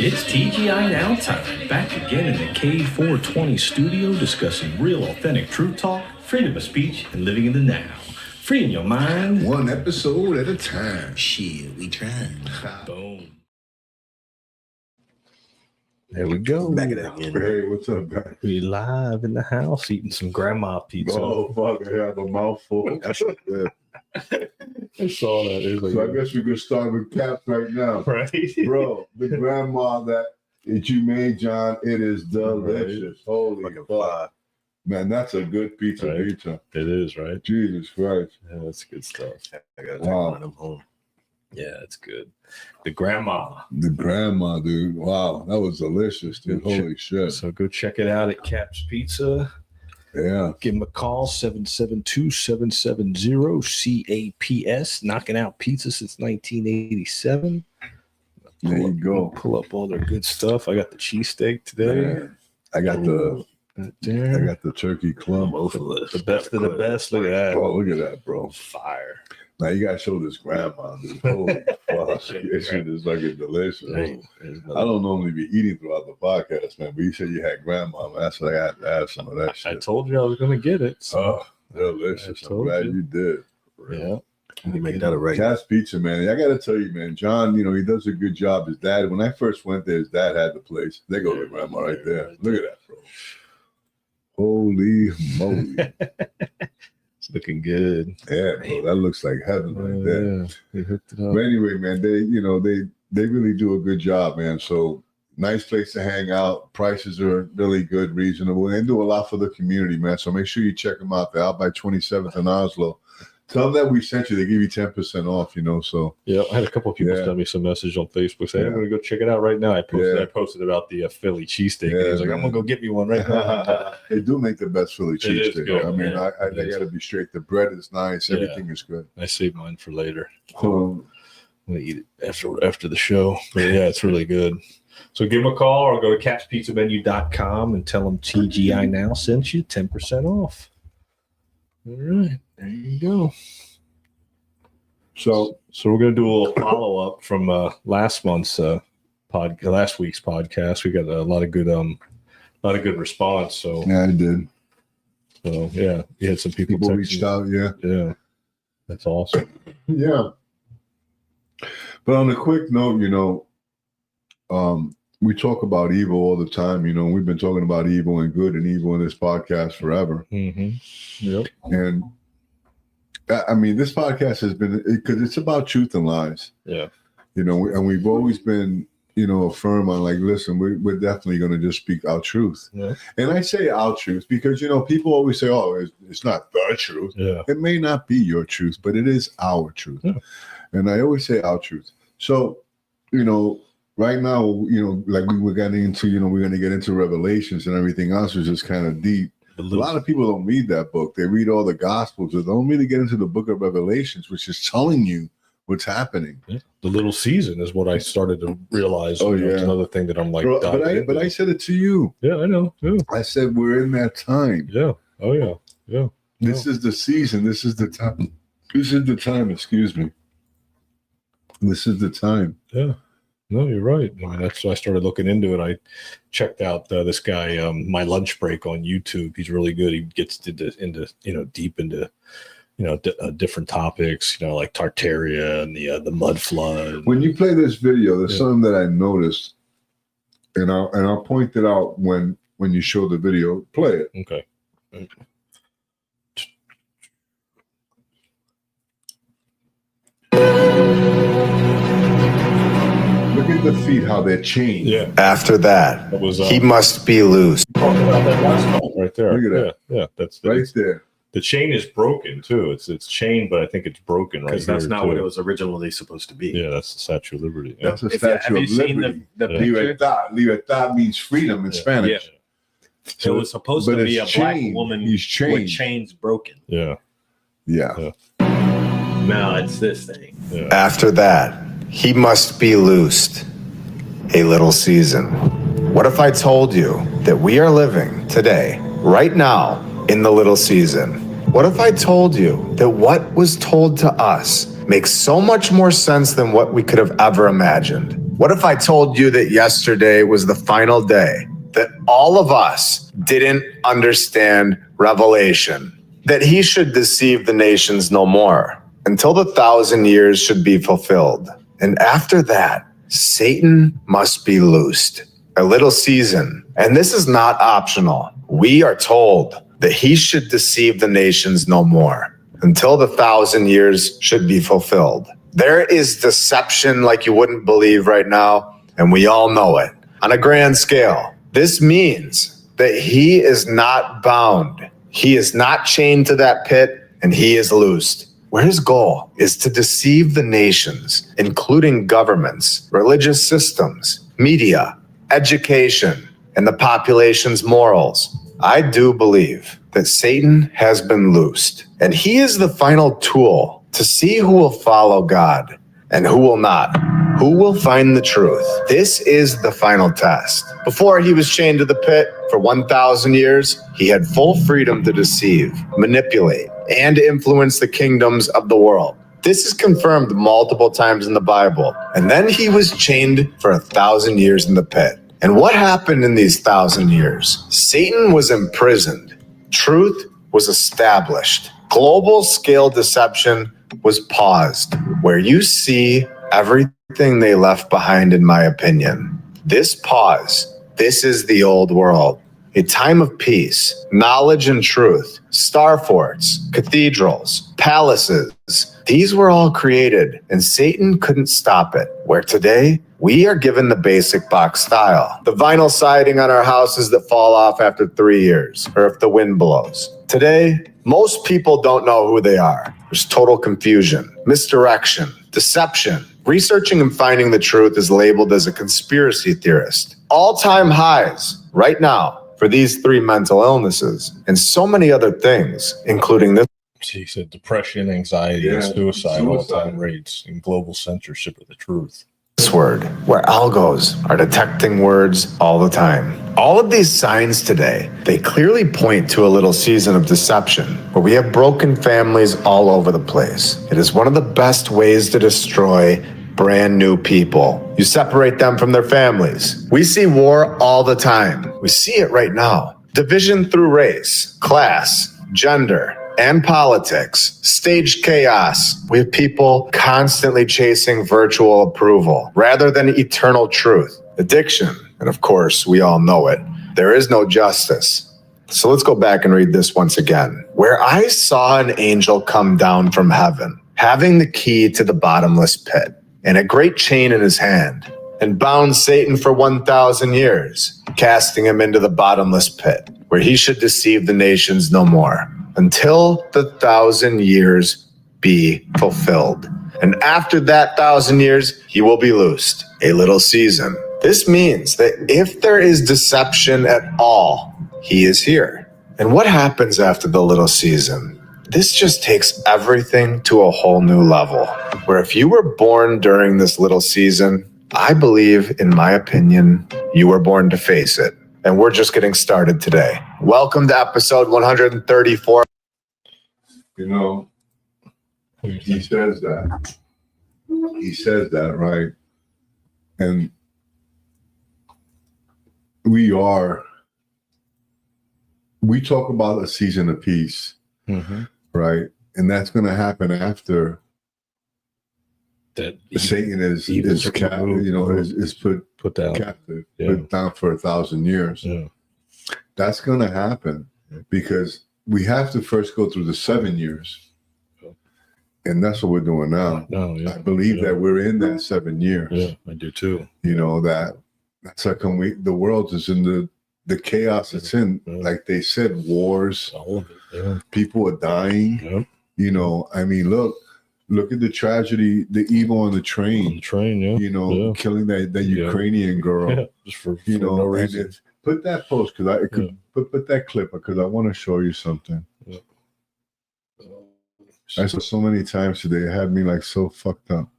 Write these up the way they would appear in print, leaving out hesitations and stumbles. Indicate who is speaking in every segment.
Speaker 1: It's TGI Now time. Back again in the K420 studio discussing real authentic truth talk, freedom of speech, and living in the now. Freeing your mind.
Speaker 2: One episode at a time.
Speaker 3: Shit, we trying.
Speaker 1: Boom.
Speaker 4: There we go.
Speaker 3: Back it up again.
Speaker 2: Hey, what's up, guys?
Speaker 4: We live in the house eating some grandma pizza.
Speaker 2: Oh, fuck, I have a mouthful. That's good.
Speaker 4: I saw that. It was like,
Speaker 2: So I guess we could start with Caps right now.
Speaker 4: right?
Speaker 2: Bro, the grandma that you made, John, it is delicious. Holy fuck. Man, that's a good pizza.
Speaker 4: Right.
Speaker 2: Pizza.
Speaker 4: It is, right?
Speaker 2: Jesus Christ.
Speaker 4: Yeah, that's good stuff.
Speaker 3: I gotta take
Speaker 2: Wow.
Speaker 3: one of them home.
Speaker 4: Yeah, it's good. The grandma.
Speaker 2: The grandma, dude. Wow, that was delicious, dude.
Speaker 4: Good
Speaker 2: Holy shit.
Speaker 4: So go check it out at Cap's Pizza.
Speaker 2: Yeah.
Speaker 4: Give them a call, 772-770-CAPS. Knocking out pizza since 1987.
Speaker 2: There you go.
Speaker 4: Pull up all their good stuff. I got the cheesesteak today.
Speaker 2: Man, I got the turkey clump.
Speaker 4: The best of the best. Look at that.
Speaker 2: Oh, look at that, bro.
Speaker 4: Fire.
Speaker 2: Now you gotta show this grandma, dude. Holy fuck. This shit is fucking delicious.
Speaker 4: Right.
Speaker 2: I don't normally be eating throughout the podcast, man, but you said you had grandma, man. That's why I had to have some of that shit.
Speaker 4: I told you I was going to get it. So.
Speaker 2: Oh, delicious.
Speaker 4: I
Speaker 2: I'm
Speaker 4: told
Speaker 2: glad
Speaker 4: you.
Speaker 2: you did.
Speaker 4: Yeah.
Speaker 3: You make that a right.
Speaker 2: Cat's Pizza, man. I gotta tell you, man, John, you know, he does a good job. His dad, when I first went there, his dad had the place. There goes the grandma right there. Look at that, bro. Holy moly.
Speaker 4: It's looking good.
Speaker 2: Yeah, bro. That looks like heaven right there.
Speaker 4: Yeah. They hooked it up.
Speaker 2: But anyway, man, they really do a good job, man. So nice place to hang out. Prices are really good, reasonable. They do a lot for the community, man. So make sure you check them out. They're out by 27th and Oslo. Tell them that we sent you. They give you 10% off, you know. So
Speaker 4: Yeah, I had a couple of people
Speaker 2: Yeah.
Speaker 4: send me some message on Facebook saying, I'm
Speaker 2: Yeah.
Speaker 4: going to go check it out right now. I
Speaker 2: Yeah.
Speaker 4: posted about the Philly cheesesteak.
Speaker 2: Yeah,
Speaker 4: and he's like, I'm
Speaker 2: man.
Speaker 4: going to go get me one right now.
Speaker 2: they do make the best Philly
Speaker 4: It is
Speaker 2: cheesesteak.
Speaker 4: good,
Speaker 2: I mean,
Speaker 4: yeah.
Speaker 2: they got to be straight. The bread is nice.
Speaker 4: Yeah.
Speaker 2: Everything is good.
Speaker 4: I saved mine for later.
Speaker 2: Um,
Speaker 4: I'm going to eat it after the show. But yeah, it's really good. So give them a call or go to catspizzamenu.com and tell them TGI Now sent you 10% off. All right. There you go. So we're gonna do a little follow up from last week's podcast. We got a lot of good response. So
Speaker 2: yeah, I did.
Speaker 4: you had some people
Speaker 2: Reached out. Yeah.
Speaker 4: Yeah, that's awesome.
Speaker 2: Yeah. But on a quick note, you know, we talk about evil all the time. You know, we've been talking about evil and good and evil in this podcast forever.
Speaker 4: Mm-hmm. Yep.
Speaker 2: And I mean, this podcast has been, because it's about truth and lies.
Speaker 4: Yeah.
Speaker 2: You know, and we've always been, you know, firm on like, listen, we're definitely going to just speak our truth.
Speaker 4: Yeah.
Speaker 2: And I say our truth because, you know, people always say, oh, it's not the truth.
Speaker 4: Yeah.
Speaker 2: It may not be your truth, but it is our truth.
Speaker 4: Yeah.
Speaker 2: And I always say our truth. So, you know, right now, you know, like we were getting into, you know, we're going to get into Revelations and everything else, which is kind of deep. A lot of people don't read that book. They read all the Gospels. They don't really get into the book of Revelations, which is telling you what's happening.
Speaker 4: Yeah. The little season is what I started to realize.
Speaker 2: Oh,
Speaker 4: You know,
Speaker 2: yeah.
Speaker 4: It's another thing that I'm like,
Speaker 2: Bro, but I said it to you.
Speaker 4: yeah, I know. Yeah.
Speaker 2: I said we're in that time.
Speaker 4: Yeah. Oh yeah. Yeah.
Speaker 2: This is the season. This is the time. This is the time. Excuse me. This is the time.
Speaker 4: Yeah. No, you're right. I mean, that's why I started looking into it. I checked out this guy, My Lunch Break on YouTube. He's really good. He gets into you know, deep into, you know, different topics, you know, like Tartaria and the mud flood.
Speaker 2: When you play this video, there's something that I noticed, and I'll point it out when you show the video. Play it.
Speaker 4: Okay.
Speaker 2: Look at the feet, how they're chained.
Speaker 4: Yeah.
Speaker 5: After that,
Speaker 4: That was
Speaker 5: he must be loose.
Speaker 4: talking about that last one right there.
Speaker 2: Look at that.
Speaker 4: Yeah. That's
Speaker 2: Right there.
Speaker 4: the chain is broken too. It's chained, but I think it's broken right
Speaker 3: Because that's
Speaker 4: here,
Speaker 3: not
Speaker 4: too.
Speaker 3: what it was originally supposed to be.
Speaker 4: Yeah, that's the Statue of Liberty. Yeah.
Speaker 2: That's a Statue
Speaker 3: Have
Speaker 2: of
Speaker 3: you seen
Speaker 2: Liberty.
Speaker 3: the
Speaker 4: Yeah.
Speaker 3: picture?
Speaker 2: Libertad means freedom in Spanish.
Speaker 3: It was supposed
Speaker 2: But
Speaker 3: to be a
Speaker 2: it's
Speaker 3: black
Speaker 2: chained.
Speaker 3: woman
Speaker 2: He's chained.
Speaker 3: with chains broken.
Speaker 4: Yeah.
Speaker 2: Yeah.
Speaker 3: Now it's this thing.
Speaker 5: After that, he must be loosed. A little season. What if I told you that we are living today, right now, in the little season? What if I told you that what was told to us makes so much more sense than what we could have ever imagined. What if I told you that yesterday was the final day, that all of us didn't understand Revelation, that he should deceive the nations no more until the 1,000 years should be fulfilled. And after that, Satan must be loosed. A little season. And this is not optional. We are told that he should deceive the nations no more until the 1,000 years should be fulfilled. There is deception like you wouldn't believe right now, and we all know it. On a grand scale, this means that he is not bound. He is not chained to that pit, and he is loosed. Where his goal is to deceive the nations, including governments, religious systems, media, education, and the population's morals. I do believe that Satan has been loosed, and he is the final tool to see who will follow God and who will not, who will find the truth. This is the final test. Before he was chained to the pit for 1,000 years, he had full freedom to deceive, manipulate, and influence the kingdoms of the world. This is confirmed multiple times in the Bible. And then he was chained for 1,000 years in the pit. And what happened in these 1,000 years? Satan was imprisoned. Truth was established. Global scale deception was paused. Where you see everything they left behind, in my opinion. This pause, this is the old world. A time of peace, knowledge and truth, star forts, cathedrals, palaces. These were all created, and Satan couldn't stop it. Where today, we are given the basic box style. The vinyl siding on our houses that fall off after 3 years, or if the wind blows. Today, most people don't know who they are. There's total confusion, misdirection, deception. Researching and finding the truth is labeled as a conspiracy theorist. All-time highs right now for these 3 mental illnesses and so many other things, including this.
Speaker 4: He said depression, anxiety, and suicide all-time rates, and global censorship of the truth.
Speaker 5: This word, where algos are detecting words all the time. All of these signs today, they clearly point to a little season of deception where we have broken families all over the place. It is one of the best ways to destroy brand new people. You separate them from their families. We see war all the time. We see it right now. Division through race, class, gender, and politics, staged chaos. We have people constantly chasing virtual approval rather than eternal truth. Addiction, and of course, we all know it. There is no justice. So let's go back and read this once again. Where I saw an angel come down from heaven, having the key to the bottomless pit, and a great chain in his hand, and bound Satan for 1,000 years, casting him into the bottomless pit, where he should deceive the nations no more, until the 1,000 years be fulfilled. And after that 1,000 years, he will be loosed. A little season. This means that if there is deception at all, he is here. And what happens after the little season? This just takes everything to a whole new level, where if you were born during this little season, I believe, in my opinion, you were born to face it. And we're just getting started today. Welcome to episode 134.
Speaker 2: You know, he says that. He says that, right? And we talk about a season of peace, right? And that's going to happen after
Speaker 4: that
Speaker 2: Satan is put down captive, put down for 1,000 years.
Speaker 4: Yeah.
Speaker 2: That's going to happen because we have to first go through the 7 years. And that's what we're doing now. I believe that we're in that 7 years.
Speaker 4: Yeah, I do too.
Speaker 2: You know, that's how come the world is in the chaos it's in. Like they said, wars,
Speaker 4: all of it. Yeah.
Speaker 2: People are dying.
Speaker 4: Yep.
Speaker 2: You know, I mean, look at the tragedy, the evil on the train.
Speaker 4: On the train, yeah.
Speaker 2: You know, killing that Ukrainian girl.
Speaker 4: Yeah, just for no reason.
Speaker 2: Put that post because I could put that clip because I want to show you something.
Speaker 4: Yeah.
Speaker 2: I saw so many times today. It had me like so fucked up.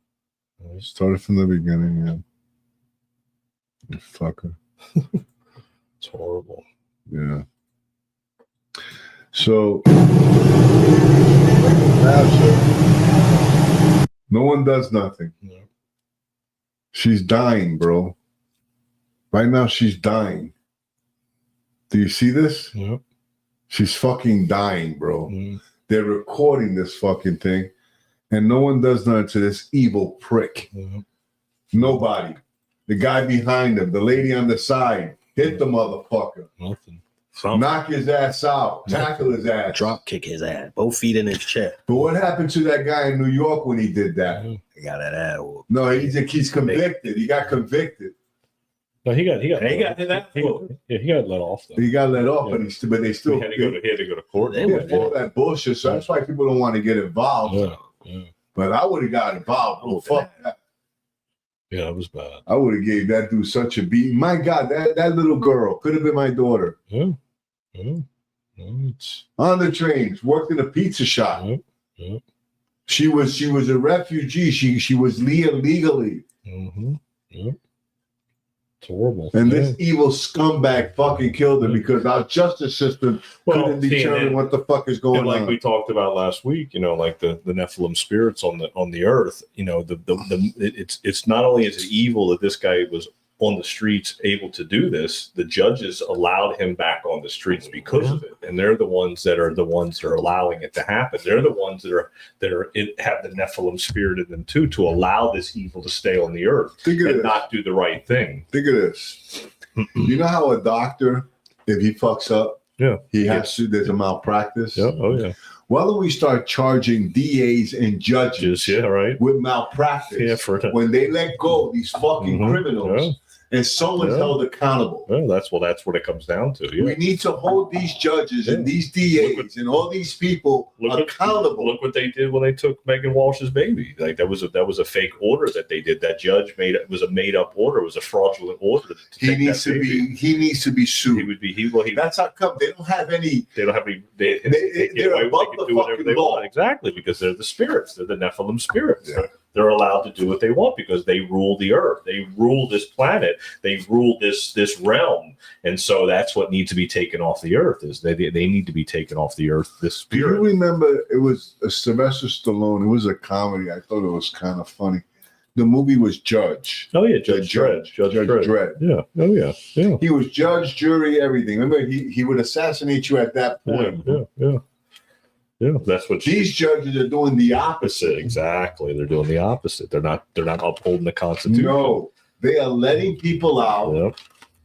Speaker 2: Started from the beginning, yeah. You fucker.
Speaker 4: It's horrible.
Speaker 2: Yeah. So No one does nothing.
Speaker 4: Yeah.
Speaker 2: She's dying, bro. Right now, she's dying. Do you see this?
Speaker 4: Yeah.
Speaker 2: She's fucking dying, bro.
Speaker 4: Mm.
Speaker 2: They're recording this fucking thing, and no one does nothing to this evil prick.
Speaker 4: Yeah.
Speaker 2: Nobody. The guy behind him, the lady on the side, hit the motherfucker.
Speaker 4: Nothing.
Speaker 2: Knock his ass out. Tackle his ass.
Speaker 3: Drop kick his ass. Both feet in his chest.
Speaker 2: But what happened to that guy in New York when he did that?
Speaker 4: Yeah.
Speaker 3: He got that ass whooped.
Speaker 2: No, he's convicted. He got convicted.
Speaker 4: No, he got
Speaker 3: He got that.
Speaker 4: he got let off though.
Speaker 2: He got let off,
Speaker 4: Yeah.
Speaker 2: but they still
Speaker 4: He had to go to court.
Speaker 3: They
Speaker 2: did all that bullshit. So that's why people don't want to get involved.
Speaker 4: Yeah. Yeah.
Speaker 2: But I would have got involved. Bro. Fuck that.
Speaker 4: Yeah, that was bad.
Speaker 2: I would have gave that dude such a beat. My God, that little girl could have been my daughter.
Speaker 4: Yeah. Yeah. No, it's
Speaker 2: On the trains, worked in a pizza shop.
Speaker 4: yeah. Yeah.
Speaker 2: She was a refugee. She was legally.
Speaker 4: Mm-hmm. Yeah. It's horrible.
Speaker 2: And
Speaker 4: yeah.
Speaker 2: this evil scumbag fucking killed her because our justice system couldn't determine what the fuck is going
Speaker 4: and like
Speaker 2: on.
Speaker 4: we talked about last week, like the Nephilim spirits on the earth, it's not only is it evil that this guy was on the streets able to do this, the judges allowed him back on the streets because of it, and they're the ones that are allowing it to happen. They're the ones that have the Nephilim spirit in them too, to allow this evil to stay on the earth
Speaker 2: Think of
Speaker 4: and
Speaker 2: this.
Speaker 4: not do the right thing.
Speaker 2: Think of this. You know how a doctor, if he fucks up,
Speaker 4: Yeah,
Speaker 2: he has to. There's a malpractice.
Speaker 4: yeah, oh yeah,
Speaker 2: Why don't we start charging DAs and judges
Speaker 4: just yeah, right,
Speaker 2: with malpractice
Speaker 4: yeah, for
Speaker 2: when they let go these fucking
Speaker 4: Mhm.
Speaker 2: criminals and someone's
Speaker 4: Yeah.
Speaker 2: held accountable?
Speaker 4: well, that's what it comes down to. Yeah.
Speaker 2: We need to hold these judges and these DAs and all these people accountable.
Speaker 4: Look what they did when they took Megan Walsh's baby. Like that was a fake order that they did. That judge made it was a made up order. It was a fraudulent order.
Speaker 2: He needs to be
Speaker 4: He
Speaker 2: sued.
Speaker 4: would be.
Speaker 2: That's how come they don't have any.
Speaker 4: They don't have any. They
Speaker 2: They're
Speaker 4: get away with-
Speaker 2: above
Speaker 4: they
Speaker 2: the
Speaker 4: can do whatever
Speaker 2: fucking
Speaker 4: they
Speaker 2: law.
Speaker 4: want. Exactly, because they're the spirits. They're the Nephilim spirits.
Speaker 2: Yeah.
Speaker 4: They're allowed to do what they want because they rule the earth. They rule this planet. They rule this realm. And so that's what needs to be taken off the earth. Is they need to be taken off the earth. This
Speaker 2: Do you
Speaker 4: spirit.
Speaker 2: remember it was a Sylvester Stallone? It was a comedy. I thought it was kind of funny. The movie was Judge.
Speaker 4: Oh yeah, Judge Dredd. Judge Dredd.
Speaker 2: Dredd.
Speaker 4: Yeah. Oh yeah. Yeah.
Speaker 2: He was judge, jury, everything. Remember, he would assassinate you at that point.
Speaker 4: Yeah. That's what
Speaker 2: These judges are doing the
Speaker 4: opposite.
Speaker 2: opposite.
Speaker 4: Exactly. They're doing the opposite. They're not upholding the Constitution.
Speaker 2: No, they are letting people out,
Speaker 4: Yep.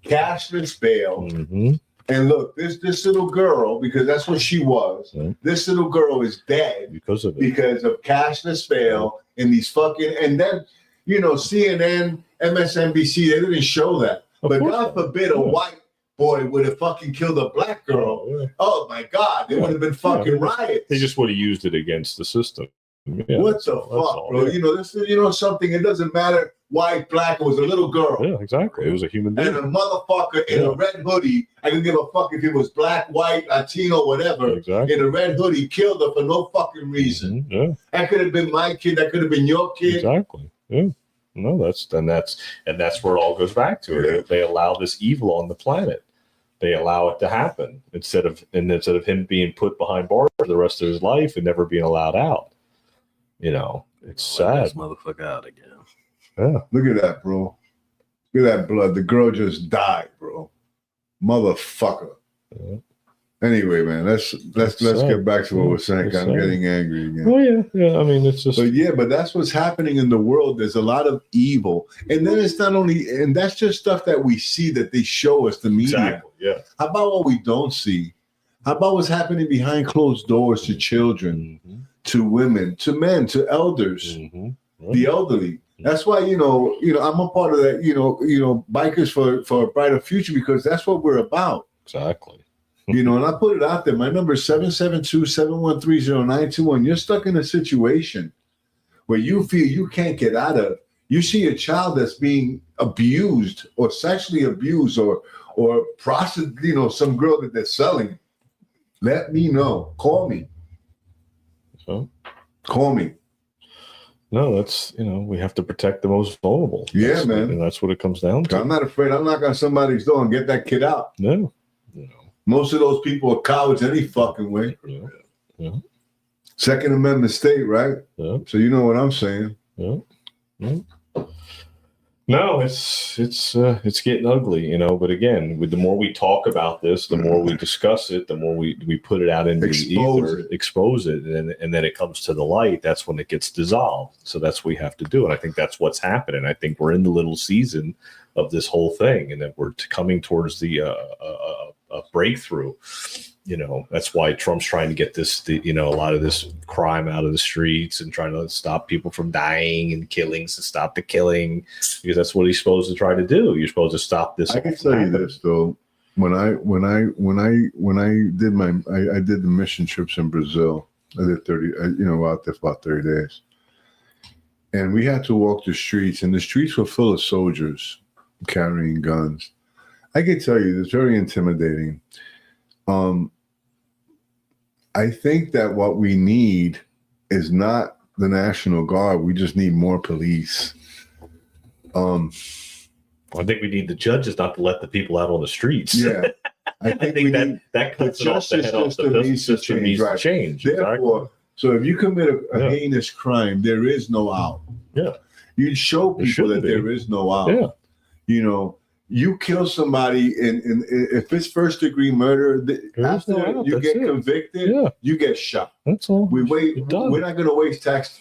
Speaker 2: cashless bail.
Speaker 4: Mm-hmm.
Speaker 2: And look, this little girl, because that's what she was.
Speaker 4: Yeah.
Speaker 2: This little girl is dead
Speaker 4: Because of it.
Speaker 2: because of cashless bail and these fucking. And then CNN, MSNBC, they didn't show that.
Speaker 4: Of
Speaker 2: But
Speaker 4: course
Speaker 2: God
Speaker 4: not.
Speaker 2: forbid a white boy would have fucking killed a black girl.
Speaker 4: Oh, yeah.
Speaker 2: Oh my God, there would have been fucking riots.
Speaker 4: They just would have used it against the system. Yeah,
Speaker 2: What
Speaker 4: that's
Speaker 2: the
Speaker 4: all- that's
Speaker 2: fuck,
Speaker 4: all,
Speaker 2: bro?
Speaker 4: yeah.
Speaker 2: This is something. It doesn't matter white, black. It was a little girl
Speaker 4: Yeah, exactly. It was a human being.
Speaker 2: and a motherfucker in a red hoodie. I can give a fuck if it was black, white, Latino, whatever.
Speaker 4: Exactly.
Speaker 2: In a red hoodie, killed her for no fucking reason.
Speaker 4: Mhm. Yeah,
Speaker 2: That could have been my kid. That could have been your kid.
Speaker 4: exactly. Yeah. No, that's where it all goes back to.
Speaker 2: Yeah.
Speaker 4: They allow this evil on the planet. They allow it to happen instead of him being put behind bars for the rest of his life and never being allowed out. It's
Speaker 3: Let
Speaker 4: sad.
Speaker 3: this motherfucker out again.
Speaker 4: Yeah.
Speaker 2: Look at that, bro. Look at that blood. The girl just died, bro. Motherfucker.
Speaker 4: Yeah.
Speaker 2: Anyway, man, let's
Speaker 4: sad.
Speaker 2: get back to what we're saying.
Speaker 4: It's
Speaker 2: I'm
Speaker 4: sad.
Speaker 2: getting angry again.
Speaker 4: Oh yeah. I mean, it's just
Speaker 2: But that's what's happening in the world. There's a lot of evil. And then it's not only, and that's just stuff that we see that they show us, the media.
Speaker 4: exactly. Yeah.
Speaker 2: How about what we don't see? How about what's happening behind closed doors to children,
Speaker 4: Mm-hmm.
Speaker 2: to women, to men, to elders,
Speaker 4: Mm-hmm.
Speaker 2: the elderly? That's why, I'm a part of that, Bikers for a Brighter Future, because that's what we're about.
Speaker 4: Exactly.
Speaker 2: And I put it out there. My number is 772-713-0921. You're stuck in a situation where you feel you can't get out of. You see a child that's being abused or sexually abused or prostitute, some girl that they're selling. Let me know. Call me.
Speaker 4: So
Speaker 2: Call me.
Speaker 4: no, that's we have to protect the most vulnerable.
Speaker 2: Yeah,
Speaker 4: That's-
Speaker 2: man.
Speaker 4: And that's what it comes down to.
Speaker 2: I'm not afraid. I'll knock on somebody's door and get that kid out.
Speaker 4: No.
Speaker 2: Most of those people are cowards any fucking way.
Speaker 4: Yeah.
Speaker 2: Second Amendment state, right?
Speaker 4: Yeah.
Speaker 2: So you know what I'm saying.
Speaker 4: Yeah. Yeah. No, it's getting ugly, you know. But again, the more we talk about this, the more we discuss it, the more we put it out into the ether, expose it, and then it comes to the light. That's when it gets dissolved. So that's what we have to do, and I think that's what's happening. I think we're in the little season of this whole thing, and that we're coming towards the a breakthrough. You know, that's why Trump's trying to get a lot of this crime out of the streets and trying to stop people from dying and killings, to stop the killing, because that's what he's supposed to try to do. You're supposed to stop this.
Speaker 2: I can tell you this though, when I did the mission trips in Brazil, I did 30, out there for about 30 days, and we had to walk the streets, and the streets were full of soldiers carrying guns. I can tell you, it's very intimidating. I think that what we need is not the National Guard. We just need more police.
Speaker 4: I think we need the judges not to let the people out on the streets.
Speaker 2: Yeah. I think
Speaker 4: that cuts it off the head off. The justice system needs to change.
Speaker 2: Therefore, so if you commit a heinous crime, there is no out.
Speaker 4: Yeah.
Speaker 2: You show people that there is no out.
Speaker 4: Yeah.
Speaker 2: You know, you kill somebody, and if it's first degree murder, after you get convicted, you get shot.
Speaker 4: That's all.
Speaker 2: We're not going to waste tax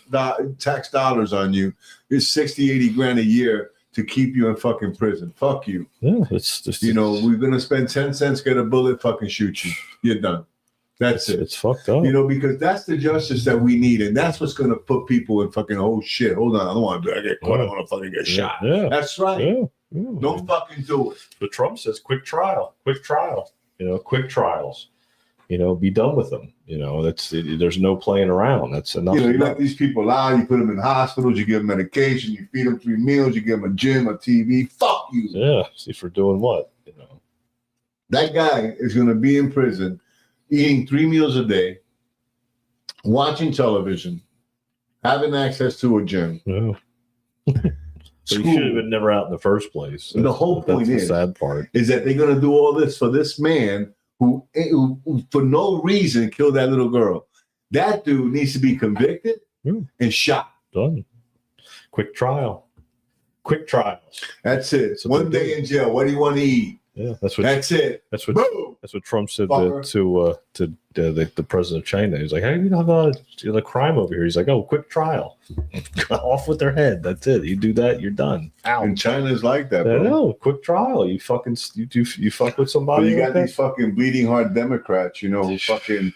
Speaker 2: dollars on you. It's 60, 80 grand a year to keep you in fucking prison. Fuck you.
Speaker 4: Yeah, it's just,
Speaker 2: we're going to spend 10 cents, get a bullet, fucking shoot you. You're done. That's it.
Speaker 4: It's fucked up.
Speaker 2: Because that's the justice that we need, and that's what's going to put people in fucking, oh shit, hold on, I don't want to get caught. I want to fucking get shot.
Speaker 4: Yeah.
Speaker 2: That's right.
Speaker 4: Yeah.
Speaker 2: Don't fucking do it.
Speaker 4: But Trump says quick trial. Quick trials. Be done with them. There's no playing around. That's enough.
Speaker 2: You let these people out. You put them in hospitals. You give them medication. You feed them 3 meals. You give them a gym, a TV. Fuck you.
Speaker 4: Yeah. See, for doing what?
Speaker 2: That guy is going to be in prison, eating 3 meals a day, watching television, having access to a gym.
Speaker 4: Yeah. So you should have been never out in the first place.
Speaker 2: The whole point
Speaker 4: is the sad part
Speaker 2: is that they're going to do all this for this man who for no reason killed that little girl. That dude needs to be convicted and shot.
Speaker 4: Done. Quick trial. Quick trials.
Speaker 2: That's it. One day in jail. What do you want to eat?
Speaker 4: Yeah, that's
Speaker 2: it.
Speaker 4: That's what Trump said to the president of China. He's like, "Hey, you know the crime over here." He's like, "Oh, quick trial, off with their head. That's it. You do that, you're done." Out.
Speaker 2: And China's like that, bro.
Speaker 4: I know. Quick trial. You fuck with somebody.
Speaker 2: But you got these fucking bleeding heart Democrats, who fucking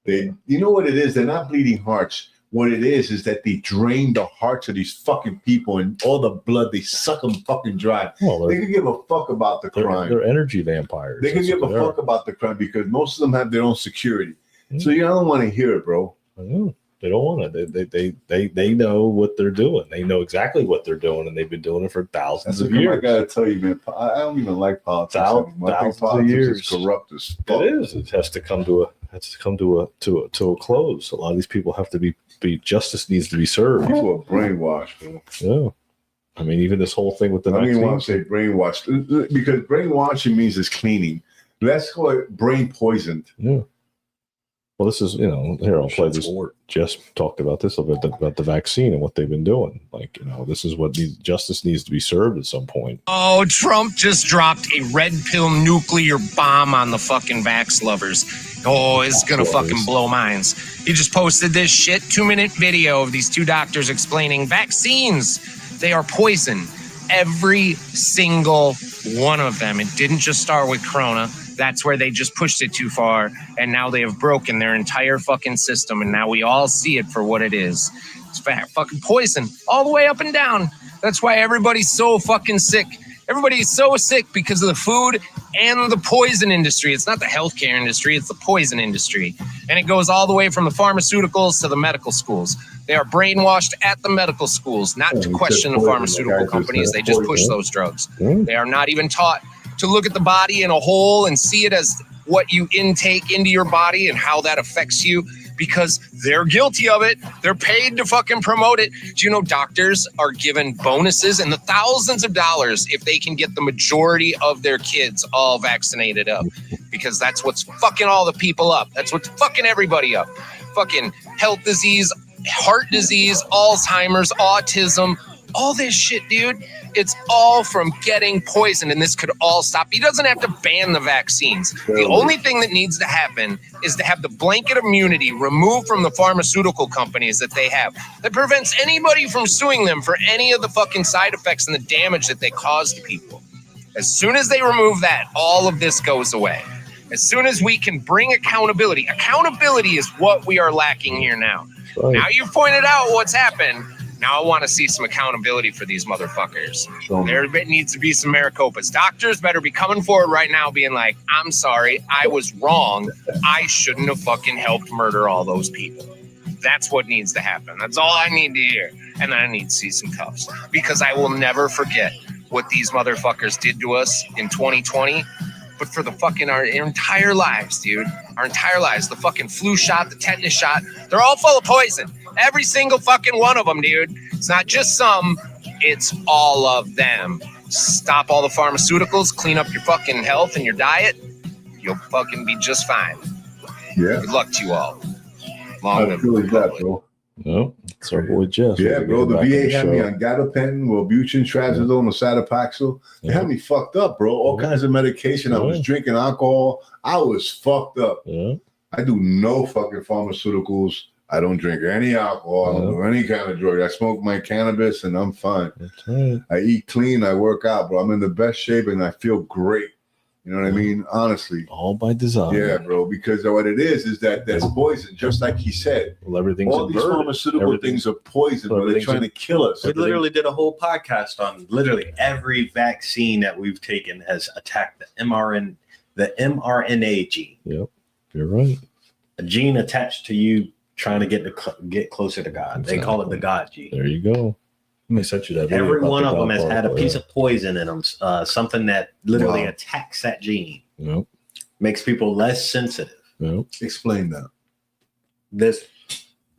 Speaker 2: you know what it is? They're not bleeding hearts. What it is that they drain the hearts of these fucking people, and all the blood, they suck them fucking dry. Well, they could give a fuck about the crime.
Speaker 4: They're energy vampires.
Speaker 2: They could give a fuck about the crime because most of them have their own security. So you don't want to hear it, bro.
Speaker 4: I know. They don't want to. They know what they're doing. They know exactly what they're doing, and they've been doing it for thousands of years.
Speaker 2: I gotta tell you, man, I don't even like politics anymore. I think politics is corrupt as fuck.
Speaker 4: It is. It has to come to a close. A lot of these people have to be justice needs to be served.
Speaker 2: People are brainwashed, man.
Speaker 4: Yeah. I mean, even this whole thing with the
Speaker 2: I don't even want to say brainwashed because brainwashing means it's cleaning. Let's call it brain poisoned.
Speaker 4: Yeah. Well, this is, here, I'll play this. Jess talked about this a bit, about the vaccine and what they've been doing. Like, this is what justice needs to be served at some point.
Speaker 6: Oh, Trump just dropped a red pill nuclear bomb on the fucking vax lovers. Oh, it's going to fucking blow minds. He just posted this 2-minute video of these 2 doctors explaining vaccines. They are poison. Every single one of them. It didn't just start with Corona. That's where they just pushed it too far, and now they have broken their entire fucking system, and now we all see it for what it is. It's fucking poison all the way up and down. That's why everybody's so fucking sick. Everybody's so sick because of the food and the poison industry. It's not the healthcare industry, it's the poison industry. And it goes all the way from the pharmaceuticals to the medical schools. They are brainwashed at the medical schools, not to question the pharmaceutical companies. They just push those drugs. They are not even taught to look at the body in a whole and see it as what you intake into your body and how that affects you, because they're guilty of it. They're paid to fucking promote it. Do you know doctors are given bonuses in the thousands of dollars if they can get the majority of their kids all vaccinated up? Because that's what's fucking all the people up. That's what's fucking everybody up. fucking health disease, heart disease, Alzheimer's, autism, all this shit, dude. It's all from getting poisoned, and this could all stop. He doesn't have to ban the vaccines. The only thing that needs to happen is to have the blanket immunity removed from the pharmaceutical companies that they have that prevents anybody from suing them for any of the fucking side effects and the damage that they cause to people. As soon as they remove that, all of this goes away. As soon as we can bring accountability is what we are lacking here now.
Speaker 4: Right.
Speaker 6: Now you've pointed out what's happened. Now I want to see some accountability for these motherfuckers. There needs to be some Maricopas. Doctors better be coming forward right now being like, I'm sorry, I was wrong. I shouldn't have fucking helped murder all those people. That's what needs to happen. That's all I need to hear. And then I need to see some cuffs. Because I will never forget what these motherfuckers did to us in 2020. But for the fucking our entire lives, dude. Our entire lives. The fucking flu shot, the tetanus shot. They're all full of poison. Every single fucking one of them, dude. It's not just some. It's all of them. Stop all the pharmaceuticals. Clean up your fucking health and your diet. You'll fucking be just fine.
Speaker 2: Yeah.
Speaker 6: Good luck to you all.
Speaker 2: How
Speaker 6: Long live
Speaker 2: cool
Speaker 6: the
Speaker 2: is that,
Speaker 6: Republic.
Speaker 2: bro?
Speaker 4: No, it's our boy Jeff.
Speaker 2: Yeah, bro. The VA had me
Speaker 4: on.
Speaker 2: on gabapentin, Wellbutrin, Trazodone, Cytopaxil. They had me fucked up, bro. All kinds of medication. I was drinking alcohol. I was fucked up.
Speaker 4: Yeah.
Speaker 2: I do no fucking pharmaceuticals. I don't drink any alcohol. I don't do any kind of drug. I smoke my cannabis and I'm fine.
Speaker 4: That's right.
Speaker 2: I eat clean. I work out, bro. I'm in the best shape and I feel great. You know what I mean? Honestly.
Speaker 4: All by design.
Speaker 2: Yeah, bro. Because what it is that there's poison, just like he said.
Speaker 4: Well, everything's
Speaker 2: All these
Speaker 4: inverted.
Speaker 2: pharmaceutical things are poison, bro. They're trying to kill us.
Speaker 3: We literally did a whole podcast on literally every vaccine that we've taken has attacked the mRNA gene.
Speaker 4: Yep, you're right.
Speaker 3: A gene attached to you trying to get closer to God. They call it the God gene.
Speaker 4: There you go. Let me set you that. video
Speaker 3: Every
Speaker 4: about
Speaker 3: one
Speaker 4: the
Speaker 3: of them has
Speaker 4: God
Speaker 3: had a
Speaker 4: particle,
Speaker 3: piece of poison in them, something that literally attacks that gene.
Speaker 4: Yep.
Speaker 3: Makes people less sensitive.
Speaker 4: Yep.
Speaker 2: Explain that.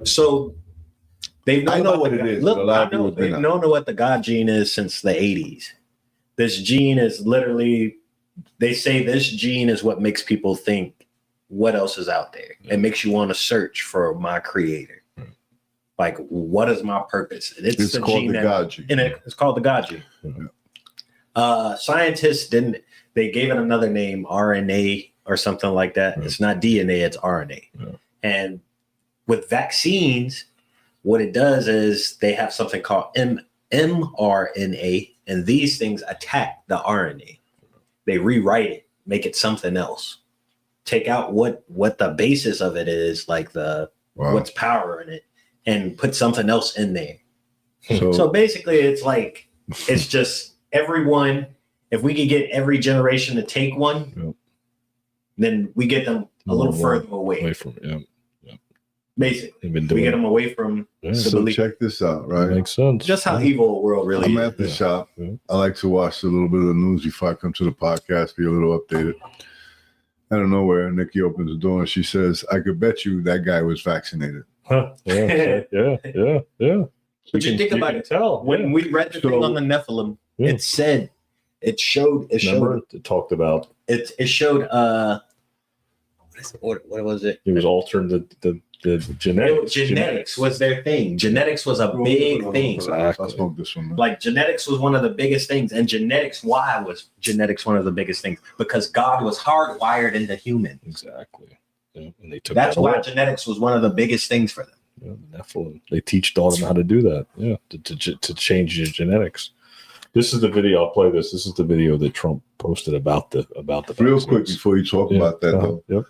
Speaker 3: So they've known
Speaker 2: I know
Speaker 3: about
Speaker 2: what
Speaker 3: the
Speaker 2: it
Speaker 3: God-
Speaker 2: is,
Speaker 3: Look,
Speaker 2: but a lot
Speaker 3: I
Speaker 2: of people
Speaker 3: know
Speaker 2: do
Speaker 3: they've
Speaker 2: not.
Speaker 3: known what the God gene is since the 80s. This gene is literally, they say this gene is what makes people think what else is out there. It makes you want to search for my creator. Like, what is my purpose? And
Speaker 2: It's
Speaker 3: the
Speaker 2: called
Speaker 3: gene
Speaker 2: the God gene.
Speaker 3: and it's called the God gene. Scientists they gave it another name, RNA or something like that. It's not DNA, it's RNA. And with vaccines, what it does is they have something called mRNA, and these things attack the RNA. They rewrite it, make it something else. Take out what the basis of it is, like what's power in it, and put something else in there. So basically, it's like, it's just everyone, if we could get every generation to take one, then we get them a little further away.
Speaker 4: From it. Yeah.
Speaker 3: Basically,
Speaker 4: Been
Speaker 3: we
Speaker 4: doing
Speaker 3: get them away from the
Speaker 2: So
Speaker 3: belief.
Speaker 2: check this out, right?
Speaker 4: Makes sense.
Speaker 3: Just how evil the world really
Speaker 2: I'm
Speaker 3: is.
Speaker 2: at the shop.
Speaker 4: Yeah.
Speaker 2: I like to watch a little bit of the news before I come to the podcast, be a little updated. Out of nowhere, Nikki opens the door and she says, I could bet you that guy was vaccinated.
Speaker 4: Huh. Yeah. Yeah.
Speaker 3: But you think about
Speaker 4: can
Speaker 3: it.
Speaker 4: tell
Speaker 3: When we read the thing on the Nephilim,
Speaker 4: Yeah.
Speaker 3: it said, it showed,
Speaker 4: Remember, it talked about
Speaker 3: it showed, what was it?
Speaker 4: it was altering the genetics.
Speaker 3: Genetics was their thing. Genetics was a big thing.
Speaker 4: Exactly.
Speaker 2: I smoke this one. Man.
Speaker 3: Like genetics was one of the biggest things. And why was genetics one of the biggest things? Because God was hardwired into humans.
Speaker 4: Exactly. Yeah. And they took
Speaker 3: That's
Speaker 4: that
Speaker 3: why
Speaker 4: away.
Speaker 3: genetics was one of the biggest things for them.
Speaker 4: Yeah, the Nephilim. They taught them how to do that. Yeah, to change your genetics. This is the video. I'll play this. This is the video that Trump posted about the
Speaker 2: Real
Speaker 4: vaccines.
Speaker 2: quick before you talk about that, though.
Speaker 4: Yep.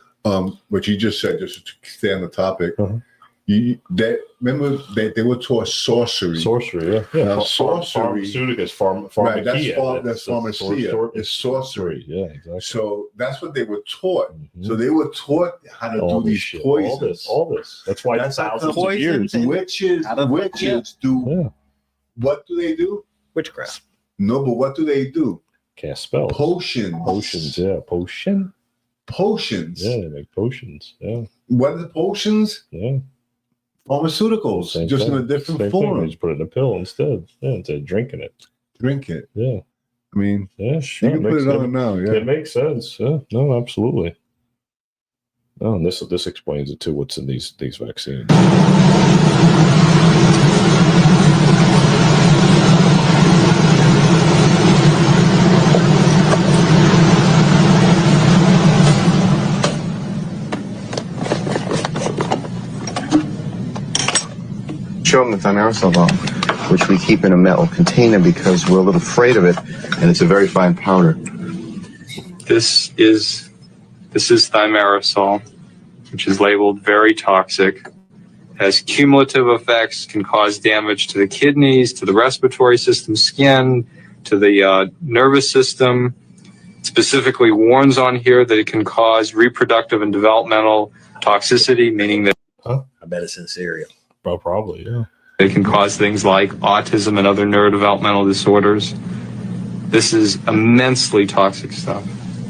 Speaker 2: What you just said, just to stay on the topic,
Speaker 4: Uh-huh.
Speaker 2: remember that they were taught sorcery.
Speaker 4: Sorcery, yeah.
Speaker 2: Now,
Speaker 4: Sorcery. Pharmaceuticals,
Speaker 2: Right, that's
Speaker 4: pharmakia.
Speaker 2: that's pharmacia. It's sorcery.
Speaker 4: Yeah, exactly.
Speaker 2: So that's what they were taught.
Speaker 4: Mhm.
Speaker 2: So they were taught how to
Speaker 4: All
Speaker 2: do
Speaker 4: this
Speaker 2: these
Speaker 4: shit,
Speaker 2: poisons.
Speaker 4: all this. That's why
Speaker 2: That's how
Speaker 4: thousands
Speaker 2: come
Speaker 4: of years.
Speaker 2: Witches do.
Speaker 4: Yeah,
Speaker 2: What do they do?
Speaker 3: Witchcraft.
Speaker 2: No, but what do they do?
Speaker 4: cast spells.
Speaker 2: Potions.
Speaker 4: Potions, yeah.
Speaker 2: Potions.
Speaker 4: Yeah, they make potions. Yeah,
Speaker 2: What are the potions?
Speaker 4: yeah.
Speaker 2: Pharmaceuticals,
Speaker 4: Same
Speaker 2: just
Speaker 4: thing.
Speaker 2: in a different
Speaker 4: Same thing.
Speaker 2: form.
Speaker 4: They just put it in a pill instead. Yeah, instead of drinking it.
Speaker 2: Drink it.
Speaker 4: Yeah,
Speaker 2: I mean,
Speaker 4: yeah, sure.
Speaker 2: you can put it on now. Yeah.
Speaker 4: It makes sense. Yeah, no, absolutely. Oh, and this explains it too. What's in these vaccines?
Speaker 7: Show them the thimerosal ball, which we keep in a metal container because we're a little afraid of it, and it's a very fine powder.
Speaker 8: This is thimerosal, which is labeled very toxic, has cumulative effects, can cause damage to the kidneys, to the respiratory system, skin, to the nervous system. It specifically warns on here that it can cause reproductive and developmental toxicity, meaning that
Speaker 3: I bet it's in cereal.
Speaker 4: Well, probably, yeah.
Speaker 8: it can cause things like autism and other neurodevelopmental disorders. This is immensely toxic stuff.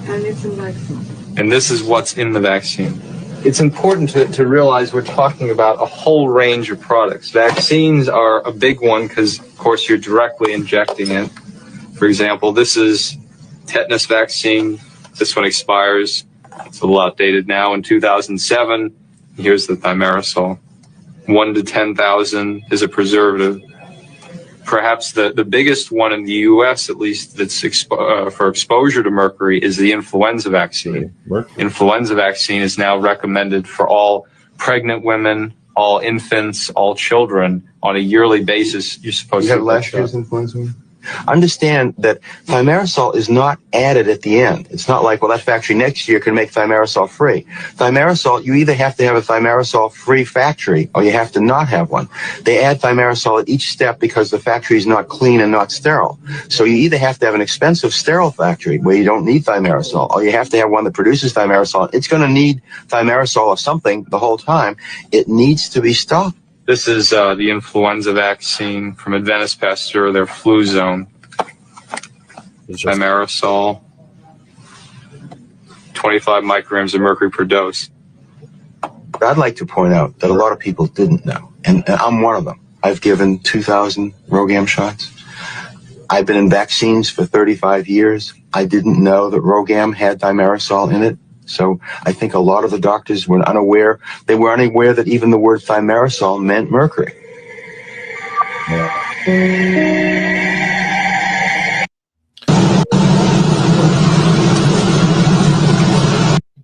Speaker 9: And it's in vaccine.
Speaker 8: And this is what's in the vaccine. It's important to realize we're talking about a whole range of products. Vaccines are a big one because, of course, you're directly injecting it. For example, this is tetanus vaccine. This one expires, it's a little outdated now, in 2007. Here's the thimerosal. 1 to 10,000 is a preservative. Perhaps the biggest one in the U.S., at least, that's for exposure to mercury is the influenza vaccine. Influenza vaccine is now recommended for all pregnant women, all infants, all children on a yearly basis. You're supposed
Speaker 7: You
Speaker 8: to
Speaker 7: had last year's influenza? Understand that thimerosal is not added at the end. It's not like, well, that factory next year can make thimerosal free. Thimerosal, you either have to have a thimerosal free factory or you have to not have one. They add thimerosal at each step because the factory is not clean and not sterile. So you either have to have an expensive sterile factory where you don't need thimerosal, or you have to have one that produces thimerosal. It's going to need thimerosal or something the whole time. It needs to be stopped.
Speaker 8: This is the influenza vaccine from Adventist Pasteur, their flu zone. Thimerosal, 25 micrograms of mercury per dose.
Speaker 7: I'd like to point out that a lot of people didn't know, and I'm one of them. I've given 2,000 Rogam shots. I've been in vaccines for 35 years. I didn't know that Rogam had thimerosal in it. So I think a lot of the doctors were unaware. They were unaware that even the word thimerosal meant mercury.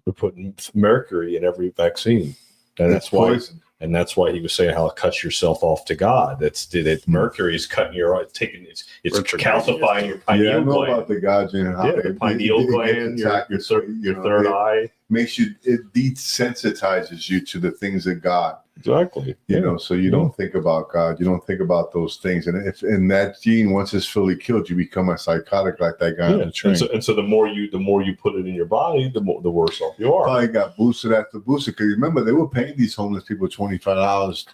Speaker 4: We're putting mercury in every vaccine, and that's why.
Speaker 2: Poison.
Speaker 4: And that's why he was saying how it cuts yourself off to God. Mercury is cutting it's calcifying your pineal
Speaker 2: I know
Speaker 4: gland.
Speaker 2: about the Gaudian.
Speaker 4: Your pineal gland, your third eye.
Speaker 2: Makes you, it desensitizes you to the things of God.
Speaker 4: Exactly.
Speaker 2: You know, so you don't think about God. You don't think about those things. And if that gene, once it's fully killed, you become a psychotic like that guy on the train.
Speaker 4: And so the more you put it in your body, the worse off you are.
Speaker 2: Probably got boosted after boosted. Because remember, they were paying these homeless people $25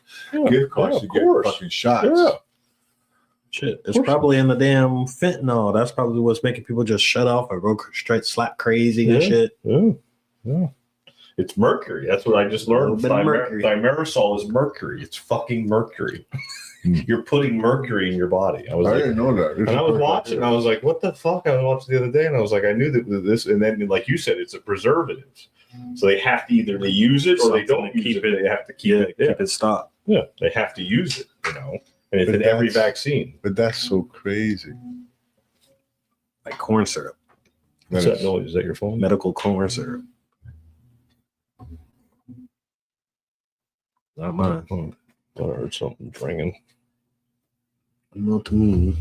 Speaker 2: gift cards to get fucking shots.
Speaker 4: Yeah.
Speaker 3: Shit, it's probably in the damn fentanyl. That's probably what's making people just shut off or go straight slap crazy and shit.
Speaker 4: Yeah. It's mercury. That's what I just learned. Thimerosal is mercury. It's fucking mercury. You're putting mercury in your body. I
Speaker 2: didn't know that.
Speaker 4: And I was watching. And I was like, "What the fuck?" I was watching the other day, and I was like, "I knew that this." And then, like you said, it's a preservative. So they have to either they use it or they don't use it. They have to keep it stopped. Yeah, they have to use it. You know, and it's in every vaccine.
Speaker 2: But that's so crazy.
Speaker 3: Like corn syrup.
Speaker 4: What's that noise? Is that your phone?
Speaker 3: Medical corn syrup. Not mine.
Speaker 4: I heard something ringing.
Speaker 3: Not to me.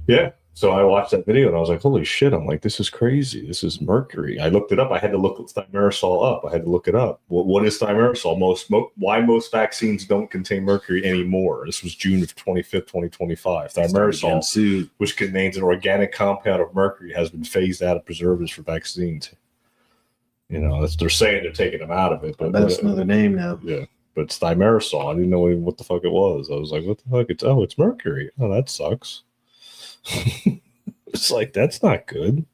Speaker 4: Yeah. So I watched that video and I was like, holy shit. I'm like, this is crazy. This is mercury. I looked it up. I had to look thimerosal up. I had to look it up. What is thimerosal? Why most vaccines don't contain mercury anymore? This was June of 25th, 2025. Thimerosal, which contains an organic compound of mercury, has been phased out of preservatives for vaccines. You know, they're saying they're taking them out of it. But
Speaker 3: that's another name now.
Speaker 4: Yeah. But it's thimerosal. I didn't know what the fuck it was. I was like, what the fuck? It's mercury. Oh, that sucks. It's like, that's not good.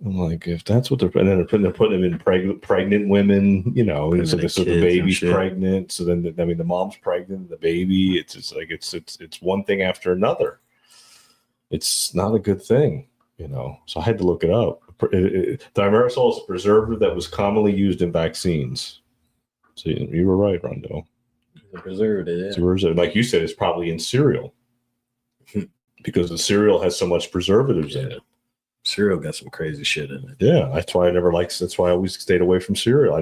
Speaker 4: I'm like, if that's what they're putting them in pregnant women, you know, so the baby's pregnant. So then, the mom's pregnant, the baby, it's one thing after another. It's not a good thing, you know. So I had to look it up. Thimerosal is a preservative that was commonly used in vaccines. So you were right, Rondo.
Speaker 3: The preservative,
Speaker 4: It's a preservative. Like you said, it's probably in cereal because the cereal has so much preservatives in it.
Speaker 3: Cereal got some crazy shit in it.
Speaker 4: Yeah, that's why I always stayed away from cereal.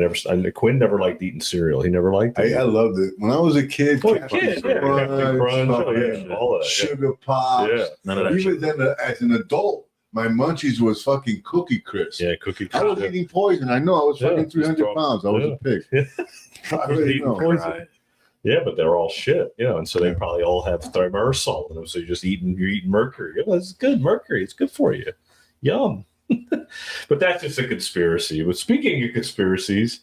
Speaker 4: Quinn never liked eating cereal. He never liked it.
Speaker 2: I loved it when I was a kid.
Speaker 4: Captain Crunch, all of that.
Speaker 2: Sugar Pops.
Speaker 4: Yeah,
Speaker 3: none of that.
Speaker 2: Even then, as an adult, my munchies was fucking Cookie Crisp.
Speaker 4: Yeah, Cookie
Speaker 2: I
Speaker 4: Crisp.
Speaker 2: was eating poison. I know I was fucking 300 pounds. I was a pig. I really know.
Speaker 4: Poison. Yeah, but they're all shit, and so they probably all have thimerosal in them. So you're eating mercury. Oh, it's good mercury. It's good for you. Yum. But that's just a conspiracy. But speaking of conspiracies,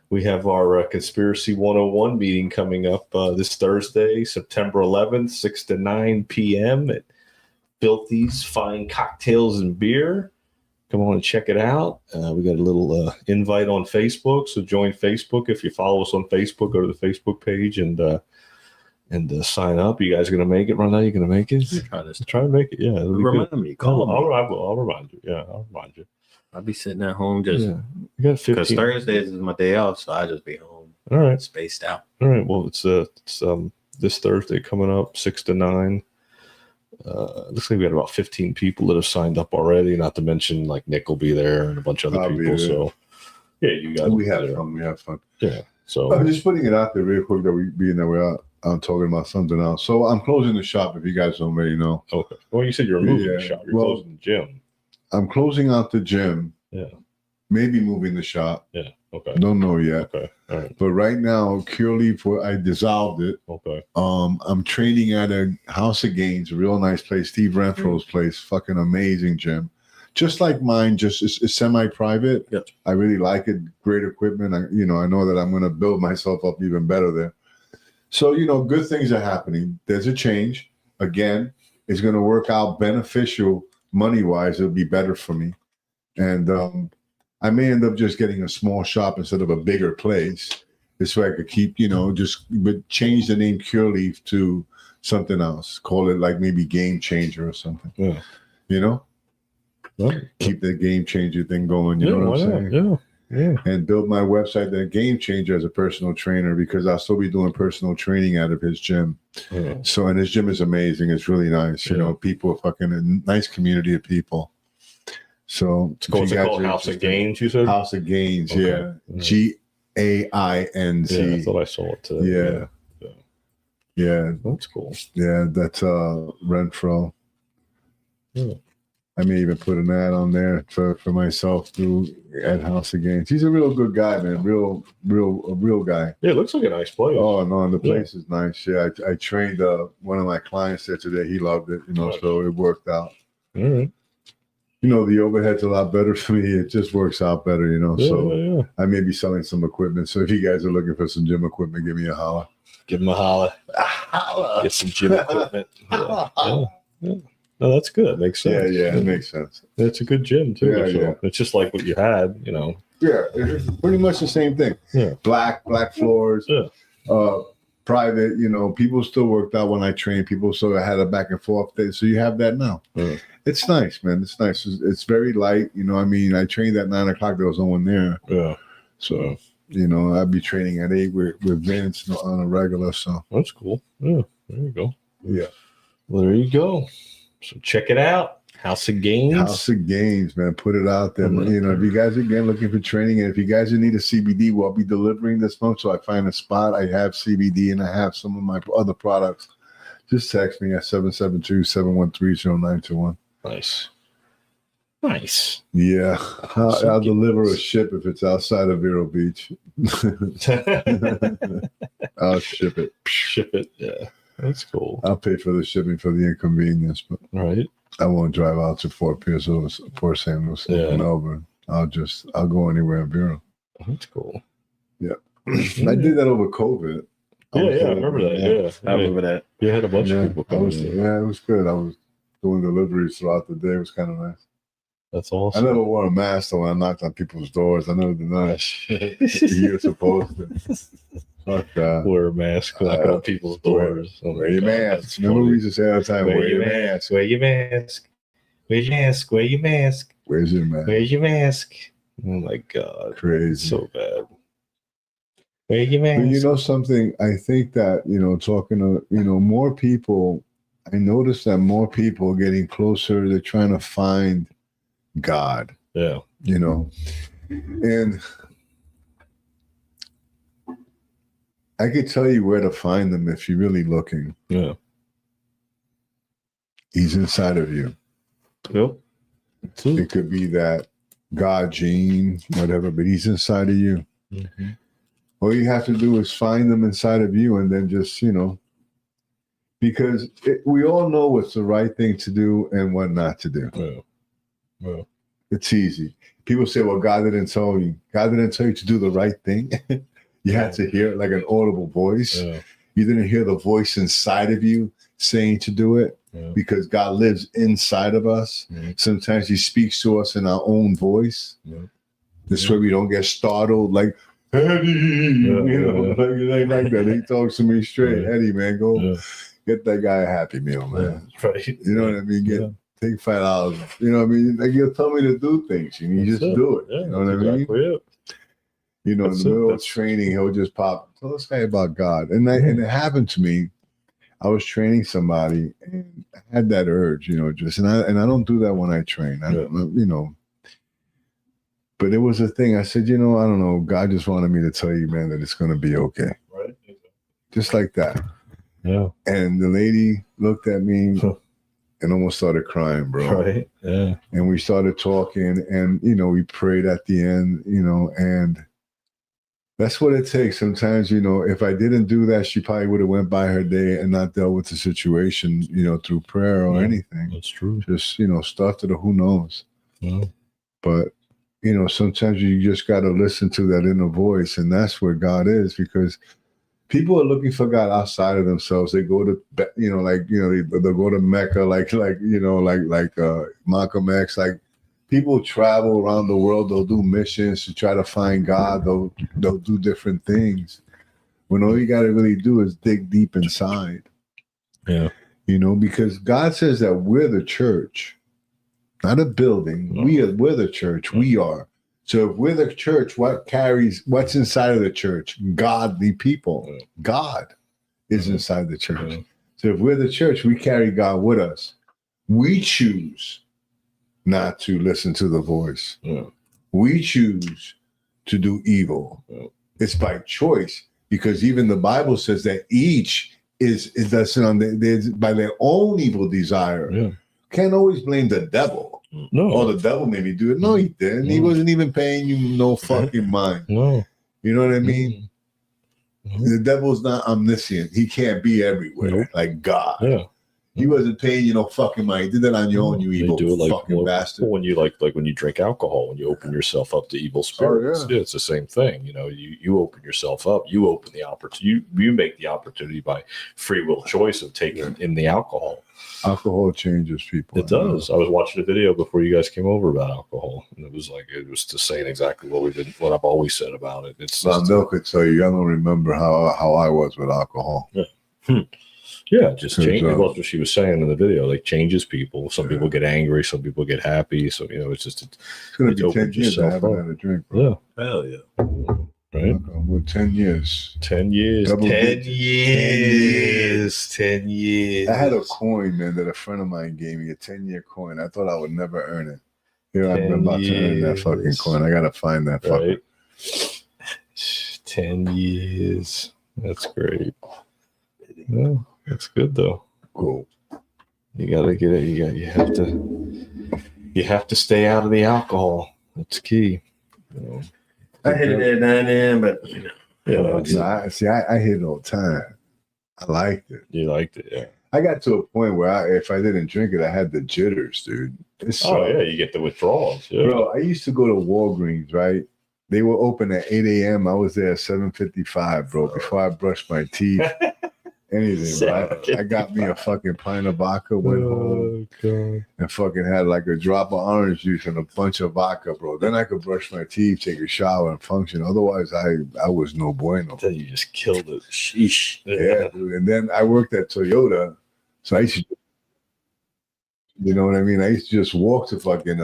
Speaker 4: we have our Conspiracy 101 meeting coming up this Thursday, September 11th, 6 to 9 p.m. at Filthy's Fine Cocktails and Beer. Come on and check it out. We got a little invite on Facebook, so join Facebook. If you follow us on Facebook, go to the Facebook page and sign up. You guys are going to make it, Ron? You going to make it? Try to make it. Yeah.
Speaker 3: Remind me. Call me.
Speaker 4: I'll remind you. Yeah, I'll remind you.
Speaker 3: I'll be sitting at home just
Speaker 4: because
Speaker 3: Thursdays is my day off, so I just be home.
Speaker 4: All right.
Speaker 3: Spaced out.
Speaker 4: All right. Well, it's this Thursday coming up, 6 to 9. Looks like we got about 15 people that have signed up already, not to mention like Nick will be there and a bunch of other people. So yeah, you guys.
Speaker 2: We have fun. We have fun.
Speaker 4: Yeah. So
Speaker 2: I'm just putting it out there real quick that we're out. I'm talking about something else. So I'm closing the shop. If you guys don't already know.
Speaker 4: Okay. Well, you said you're moving the shop. You're closing the gym.
Speaker 2: I'm closing out the gym.
Speaker 4: Yeah.
Speaker 2: Maybe moving the shop.
Speaker 4: Yeah. Okay.
Speaker 2: Don't know yet.
Speaker 4: Okay. All right.
Speaker 2: But right now, purely I dissolved it.
Speaker 4: Okay.
Speaker 2: I'm training at a House of Gains, a real nice place, Steve Renfro's place, fucking amazing gym. Just like mine, just it's semi-private.
Speaker 3: Yep.
Speaker 2: I really like it. Great equipment. I know that I'm going to build myself up even better there. So, good things are happening. There's a change. Again, it's going to work out beneficial money-wise. It'll be better for me. And I may end up just getting a small shop instead of a bigger place. This way I could keep, but change the name Cure Leaf to something else. Call it like maybe Game Changer or something.
Speaker 4: Yeah.
Speaker 2: Keep the Game Changer thing going. You know what I'm saying?
Speaker 4: Yeah. Yeah.
Speaker 2: And build my website, The Game Changer, as a personal trainer, because I'll still be doing personal training out of his gym.
Speaker 4: Yeah.
Speaker 2: So, and his gym is amazing. It's really nice. People, fucking a nice community of people. So
Speaker 4: it's called House of Gains, you said?
Speaker 2: House of Gains,
Speaker 4: okay.
Speaker 2: Yeah. GAINZ.
Speaker 4: Yeah, I thought I saw it today.
Speaker 2: Yeah.
Speaker 4: That's cool.
Speaker 2: Yeah, that's Renfro.
Speaker 4: Yeah.
Speaker 2: I may even put an ad on there for myself at House of Gains. He's a real good guy, man. A real guy.
Speaker 4: Yeah, it looks like a nice place.
Speaker 2: Oh no, and the place is nice. Yeah, I trained one of my clients there today. He loved it, so it worked out.
Speaker 4: All right.
Speaker 2: The overhead's a lot better for me. It just works out better, so I may be selling some equipment. So if you guys are looking for some gym equipment, give me a holler.
Speaker 4: Give him a holler. Get some gym equipment. Yeah. No, that's good. Makes sense.
Speaker 2: Yeah, it makes sense.
Speaker 4: It's a good gym too.
Speaker 2: Yeah.
Speaker 4: It's just like what you had,
Speaker 2: Yeah, it's pretty much the same thing.
Speaker 4: Yeah.
Speaker 2: Black floors.
Speaker 4: Yeah.
Speaker 2: Private, people still worked out when I trained. People still had a back and forth day. So you have that now.
Speaker 4: Yeah.
Speaker 2: It's nice, man. It's nice. It's very light. I trained at 9 o'clock. There was no one there.
Speaker 4: Yeah.
Speaker 2: So, I'd be training at 8 with Vince on a regular. So
Speaker 4: that's cool. Yeah. There you go.
Speaker 2: Yeah.
Speaker 4: Well, there you go. So check it out. House of Gains.
Speaker 2: House of Gains, man. Put it out there.
Speaker 4: Mm-hmm.
Speaker 2: If you guys are looking for training, and if you guys need a CBD, I'll be delivering this month. So I find a spot. I have CBD and I have some of my other products. Just text me at 772-713-0921.
Speaker 4: Nice.
Speaker 2: Yeah. I'll deliver a ship if it's outside of Vero Beach. I'll ship it.
Speaker 4: Ship it. Yeah. That's cool.
Speaker 2: I'll pay for the shipping for the inconvenience, but
Speaker 4: right.
Speaker 2: I won't drive out to Fort Pierce or Port St. Lucie and over. I'll go anywhere in Bureau.
Speaker 4: That's cool.
Speaker 2: Yeah. I did that over COVID.
Speaker 4: I remember that. Yeah.
Speaker 3: I remember that.
Speaker 4: You had a bunch of people coming.
Speaker 2: It was good. I was doing deliveries throughout the day. It was kind of nice.
Speaker 4: That's awesome.
Speaker 2: I never wore a mask though when I knocked on people's doors. I never did that. You're supposed to. Fuck that.
Speaker 4: Wear a mask, knock on people's doors.
Speaker 2: Wear your mask. Remember we used to say all the time, wear your mask.
Speaker 4: Wear your mask. Wear your mask. Wear your mask.
Speaker 2: Where's your mask?
Speaker 4: Where's your mask? Oh my God.
Speaker 2: Crazy.
Speaker 4: So bad. Where's your
Speaker 2: But you
Speaker 4: mask?
Speaker 2: know something? I think that, talking to, more people, I noticed that more people are getting closer. They're trying to find God,
Speaker 4: Yeah.
Speaker 2: and I could tell you where to find them if you're really looking.
Speaker 4: Yeah.
Speaker 2: He's inside of you.
Speaker 4: Yep.
Speaker 2: It could be that God gene, whatever, but he's inside of you.
Speaker 4: Mm-hmm.
Speaker 2: All you have to do is find them inside of you, and then just, because we all know what's the right thing to do and what not to do.
Speaker 4: Yeah. Yeah.
Speaker 2: It's easy. People say, well, God didn't tell you. God didn't tell you to do the right thing. You had to hear it like an audible voice.
Speaker 4: Yeah.
Speaker 2: You didn't hear the voice inside of you saying to do it, because God lives inside of us. Sometimes he speaks to us in our own voice. This way we don't get startled like, Eddie, like that. He talks to me straight. Eddie, man, go get that guy a Happy Meal, man.
Speaker 4: Right.
Speaker 2: You know what I mean? Take $5. You know what I mean? Like, he'll tell me to do things, and you just do it. You know what I mean?
Speaker 4: It.
Speaker 2: In the middle of training, he'll just pop, tell this guy about God. And it happened to me. I was training somebody and I had that urge, and I don't do that when I train. I don't, but it was a thing. I said, I don't know. God just wanted me to tell you, man, that it's going to be okay.
Speaker 4: Right.
Speaker 2: Just like that.
Speaker 4: Yeah.
Speaker 2: And the lady looked at me and almost started crying, bro.
Speaker 4: Right. Yeah.
Speaker 2: And we started talking, and, we prayed at the end, and that's what it takes. Sometimes, if I didn't do that, she probably would have went by her day and not dealt with the situation, through prayer or anything.
Speaker 4: That's true.
Speaker 2: Just, stuff to the who knows.
Speaker 4: Yeah.
Speaker 2: But, sometimes you just got to listen to that inner voice, and that's where God is, because people are looking for God outside of themselves. They go to, they'll go to Mecca, like Malcolm X, like, people travel around the world. They'll do missions to try to find God. They'll do different things. When all you got to really do is dig deep inside.
Speaker 4: Yeah.
Speaker 2: Because God says that we're the church, not a building.
Speaker 4: No.
Speaker 2: We're the church. We are. So if we're the church, what's inside of the church? Godly people.
Speaker 4: Yeah.
Speaker 2: God is inside the church.
Speaker 4: Yeah.
Speaker 2: So if we're the church, we carry God with us. We choose not to listen to the voice.
Speaker 4: Yeah.
Speaker 2: We choose to do evil.
Speaker 4: Yeah.
Speaker 2: It's by choice, because even the Bible says that each is by their own evil desire.
Speaker 4: Yeah.
Speaker 2: Can't always blame the devil.
Speaker 4: No.
Speaker 2: Oh, the devil made me do it. No, he didn't. He wasn't even paying you no fucking mind.
Speaker 4: No.
Speaker 2: You know what I mean? The devil's not omniscient. He can't be everywhere like God.
Speaker 4: Yeah.
Speaker 2: He wasn't paying you no fucking money. He did that on your own, you evil fucking bastard.
Speaker 4: When you like when you drink alcohol, when you open yourself up to evil spirits, it's the same thing. You open yourself up. You open the opportunity. You make the opportunity by free will choice of taking in the alcohol.
Speaker 2: Alcohol changes people.
Speaker 4: It does. I was watching a video before you guys came over about alcohol, and it was just saying exactly what I've always said about it. It's
Speaker 2: They'll could tell you. I don't remember how I was with alcohol.
Speaker 4: Yeah. Yeah, it just changes. That's what she was saying in the video. Like, changes people. Some people get angry. Some people get happy. So, it's
Speaker 2: going to be 10 years I haven't had a drink, bro.
Speaker 4: Yeah.
Speaker 3: Hell yeah.
Speaker 4: Right?
Speaker 2: Well, 10 years.
Speaker 4: 10 years. 10 years. 10 years.
Speaker 2: I had a coin, man, that a friend of mine gave me, a 10-year coin. I thought I would never earn it. Here I've been about to earn that fucking coin. I got to find that fucking.
Speaker 4: 10 years. That's great. Yeah. That's good though.
Speaker 2: Cool.
Speaker 4: You gotta get it. You have to stay out of the alcohol. That's key.
Speaker 3: I hit it at 9 a.m., but
Speaker 2: I hit it all the time. I liked it.
Speaker 4: You liked it, yeah.
Speaker 2: I got to a point where if I didn't drink it, I had the jitters, dude.
Speaker 4: You get the withdrawals. Yeah.
Speaker 2: Bro, I used to go to Walgreens, right? They were open at 8 a.m. I was there at 7:55, bro, before I brushed my teeth. Anything, right? I got me a fucking pint of vodka, went home, and fucking had like a drop of orange juice and a bunch of vodka, bro. Then I could brush my teeth, take a shower, and function. Otherwise, I was no bueno.
Speaker 4: Then you just killed it. Sheesh.
Speaker 2: Yeah, dude. And then I worked at Toyota, so I used to, you know what I mean? I used to just walk to fucking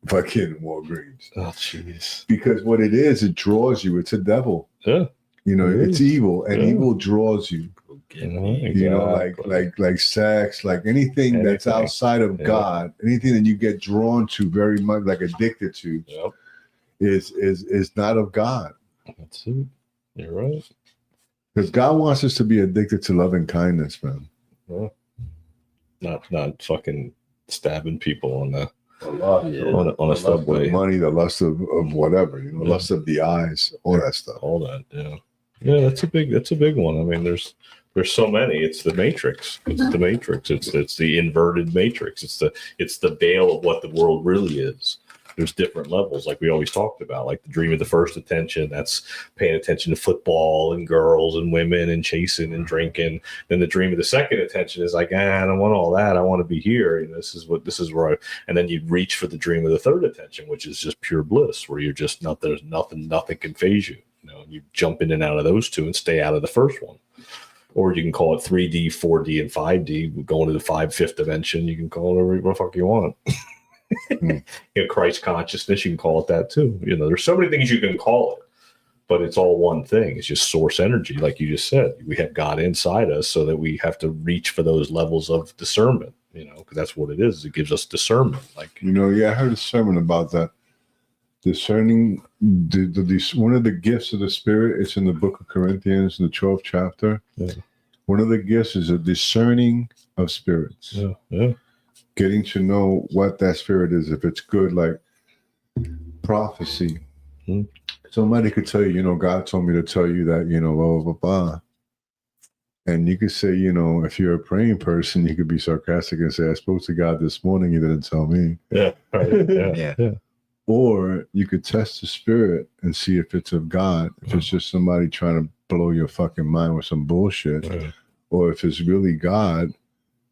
Speaker 2: fucking Walgreens.
Speaker 4: Oh, jeez.
Speaker 2: Because what it is, it draws you. It's a devil.
Speaker 4: Yeah.
Speaker 2: You know,
Speaker 4: It
Speaker 2: it's
Speaker 4: is.
Speaker 2: evil, and
Speaker 4: Yeah.
Speaker 2: evil draws you. You know, like sex, like anything that's outside of God, anything that you get drawn to very much, like addicted to, is not of God.
Speaker 4: That's it. You're right.
Speaker 2: Because God wants us to be addicted to love and kindness, man.
Speaker 4: Not fucking stabbing people on the on a
Speaker 2: The
Speaker 4: subway.
Speaker 2: lust of money, the lust of whatever, you know, lust of the eyes, all that stuff.
Speaker 4: All that, yeah. That's a big one. I mean, there's so many. It's the matrix. It's the matrix. It's the inverted matrix. It's the veil of what the world really is. There's different levels, like we always talked about, like the dream of the first attention. That's paying attention to football and girls and women and chasing and drinking. Then the dream of the second attention is like, I don't want all that. I want to be here. And this is where and then you reach for the dream of the third attention, which is just pure bliss, where you're just there's nothing can phase you. You know, you jump in and out of those two and stay out of the first one. Or you can call it 3D, 4D, and 5D. Going to the fifth dimension, you can call it whatever the fuck you want. You know, Christ consciousness, you can call it that too. You know, there's so many things you can call it, but it's all one thing. It's just source energy, like you just said. We have God inside us, so that we have to reach for those levels of discernment. You know, because that's what it is. It gives us discernment. Like,
Speaker 2: you know, I heard a sermon about that. Discerning one of the gifts of the Spirit. It's in the book of Corinthians, in the 12th chapter.
Speaker 4: Yeah.
Speaker 2: One of the gifts is a discerning of spirits.
Speaker 4: Yeah.
Speaker 2: Getting to know what that spirit is, if it's good, like prophecy. Somebody could tell you, you know, God told me to tell you that, you know, blah, blah, blah. And you could say, you know, if you're a praying person, you could be sarcastic and say, I spoke to God this morning, he didn't tell me.
Speaker 4: Yeah. Right. Yeah.
Speaker 2: Or you could test the spirit and see if it's of God, if it's just somebody trying to blow your fucking mind with some bullshit, or if it's really God